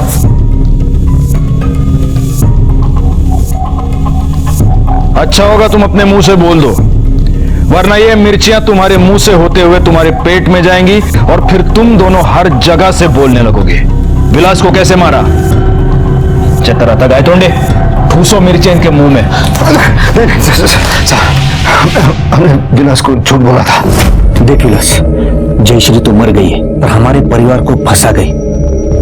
Speaker 1: अच्छा होगा तुम अपने मुंह से बोल दो, वरना ये मिर्चियां तुम्हारे मुंह से होते हुए तुम्हारे पेट में जाएंगी और फिर तुम दोनों हर जगह से बोलने लगोगे। विलास को कैसे मारा? चक्कर आता गायतोंडे, ठूसो मिर्चियां इनके मुंह में।
Speaker 14: हमने विलास को झूठ बोला था। देख विलास, जयश्री तो मर गई है और हमारे परिवार को फंसा गई,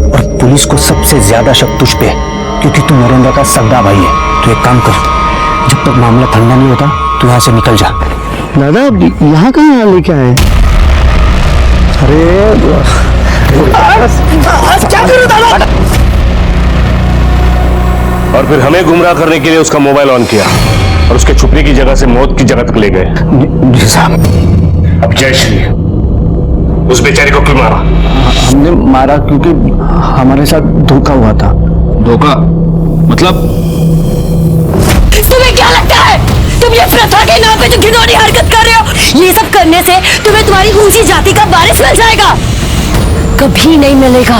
Speaker 14: और पुलिस को सबसे ज्यादा शक तुझ पे है क्योंकि तू नरेंद्र का सगा भाई है। तो एक काम कर, जब तक मामला ठंडा नहीं होता तू यहाँ से निकल जा।
Speaker 9: दादा यहाँ कहाँ लेके आए? अरे क्या करूं दादा?
Speaker 16: और फिर हमें गुमराह करने के लिए उसका मोबाइल ऑन किया और उसके छुपने की जगह से मौत की जगह तक ले गए।
Speaker 14: जी साहब।
Speaker 16: अब जयश्री, उस बेचारी को क्यों मारा?
Speaker 14: हमने मारा क्योंकि हमारे साथ धोखा हुआ था।
Speaker 15: धोखा मतलब?
Speaker 8: तुम्हें क्या लगता है तुम ये प्रथा के नाम पे जो घिनौनी हरकत कर रहे हो? ये सब करने से तुम्हें तुम्हारी ऊंची जाति का वारिस मिल जाएगा। कभी नहीं मिलेगा,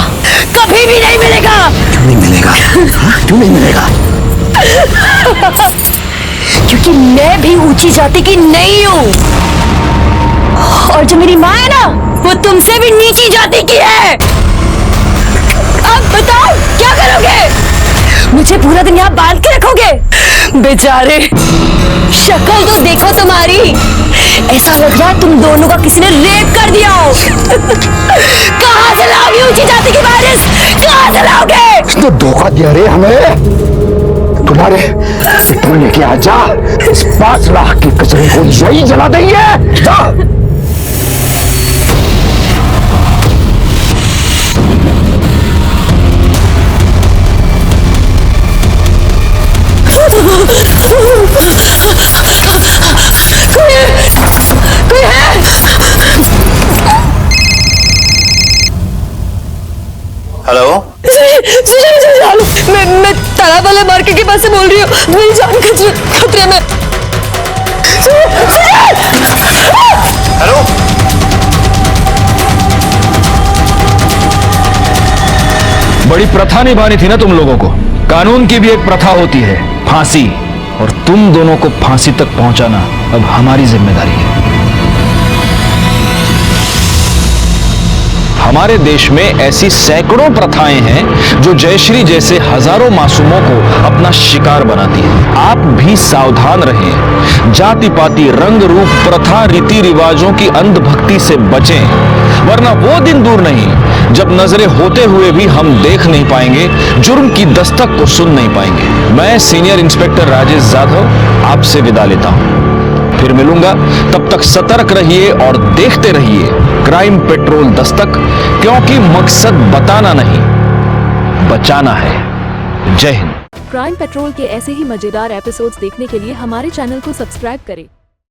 Speaker 8: कभी भी नहीं मिलेगा।
Speaker 14: क्यों नहीं मिलेगा? क्यों नहीं मिलेगा?
Speaker 8: क्योंकि मैं भी ऊंची जाति की नहीं हूँ, और जो मेरी माँ है ना, वो तुमसे भी नीची जाति की है। अब बताओ क्या करोगे? मुझे पूरा दिन यहाँ बांध के रखोगे? बेचारे, शक्ल तो देखो तुम्हारी, ऐसा लग रहा है तुम दोनों का किसी ने रेप कर दिया हो। कहाँ से लाओगे ऊंची जाति की वारिस? कहाँ से लाओगे?
Speaker 14: तो धोखा दिया रे हमें। तुम्हारे पेट्रोल लेके आ जा, इस 5 लाख की कचरे को यही जला देंगे। जा।
Speaker 8: कोई है?
Speaker 12: हेलो,
Speaker 8: मैं तालाब वाले मार्केट के पास से बोल रही हूँ। मेरी जान खतरे में।
Speaker 12: हेलो,
Speaker 15: बड़ी प्रथा निभानी थी ना तुम लोगों को। कानून की भी एक प्रथा होती है, फांसी, और तुम दोनों को फांसी तक पहुंचाना अब हमारी जिम्मेदारी है। हमारे देश में ऐसी सैकड़ों प्रथाएं हैं जो जयश्री जैसे हजारों मासूमों को अपना शिकार बनाती है। आप भी सावधान रहें, जाति पाति रंग रूप प्रथा रीति रिवाजों की अंधभक्ति से बचें, वरना वो दिन दूर नहीं जब नजरें होते हुए भी हम देख नहीं पाएंगे, जुर्म की दस्तक को सुन नहीं पाएंगे। मैं सीनियर इंस्पेक्टर राजेश जाधव आपसे विदा लेता हूं, फिर मिलूंगा। तब तक सतर्क रहिए और देखते रहिए क्राइम पेट्रोल दस्तक, क्योंकि मकसद बताना नहीं, बचाना है। जय हिंद।
Speaker 17: क्राइम पेट्रोल के ऐसे ही मजेदार एपिसोड्स देखने के लिए हमारे चैनल को सब्सक्राइब करें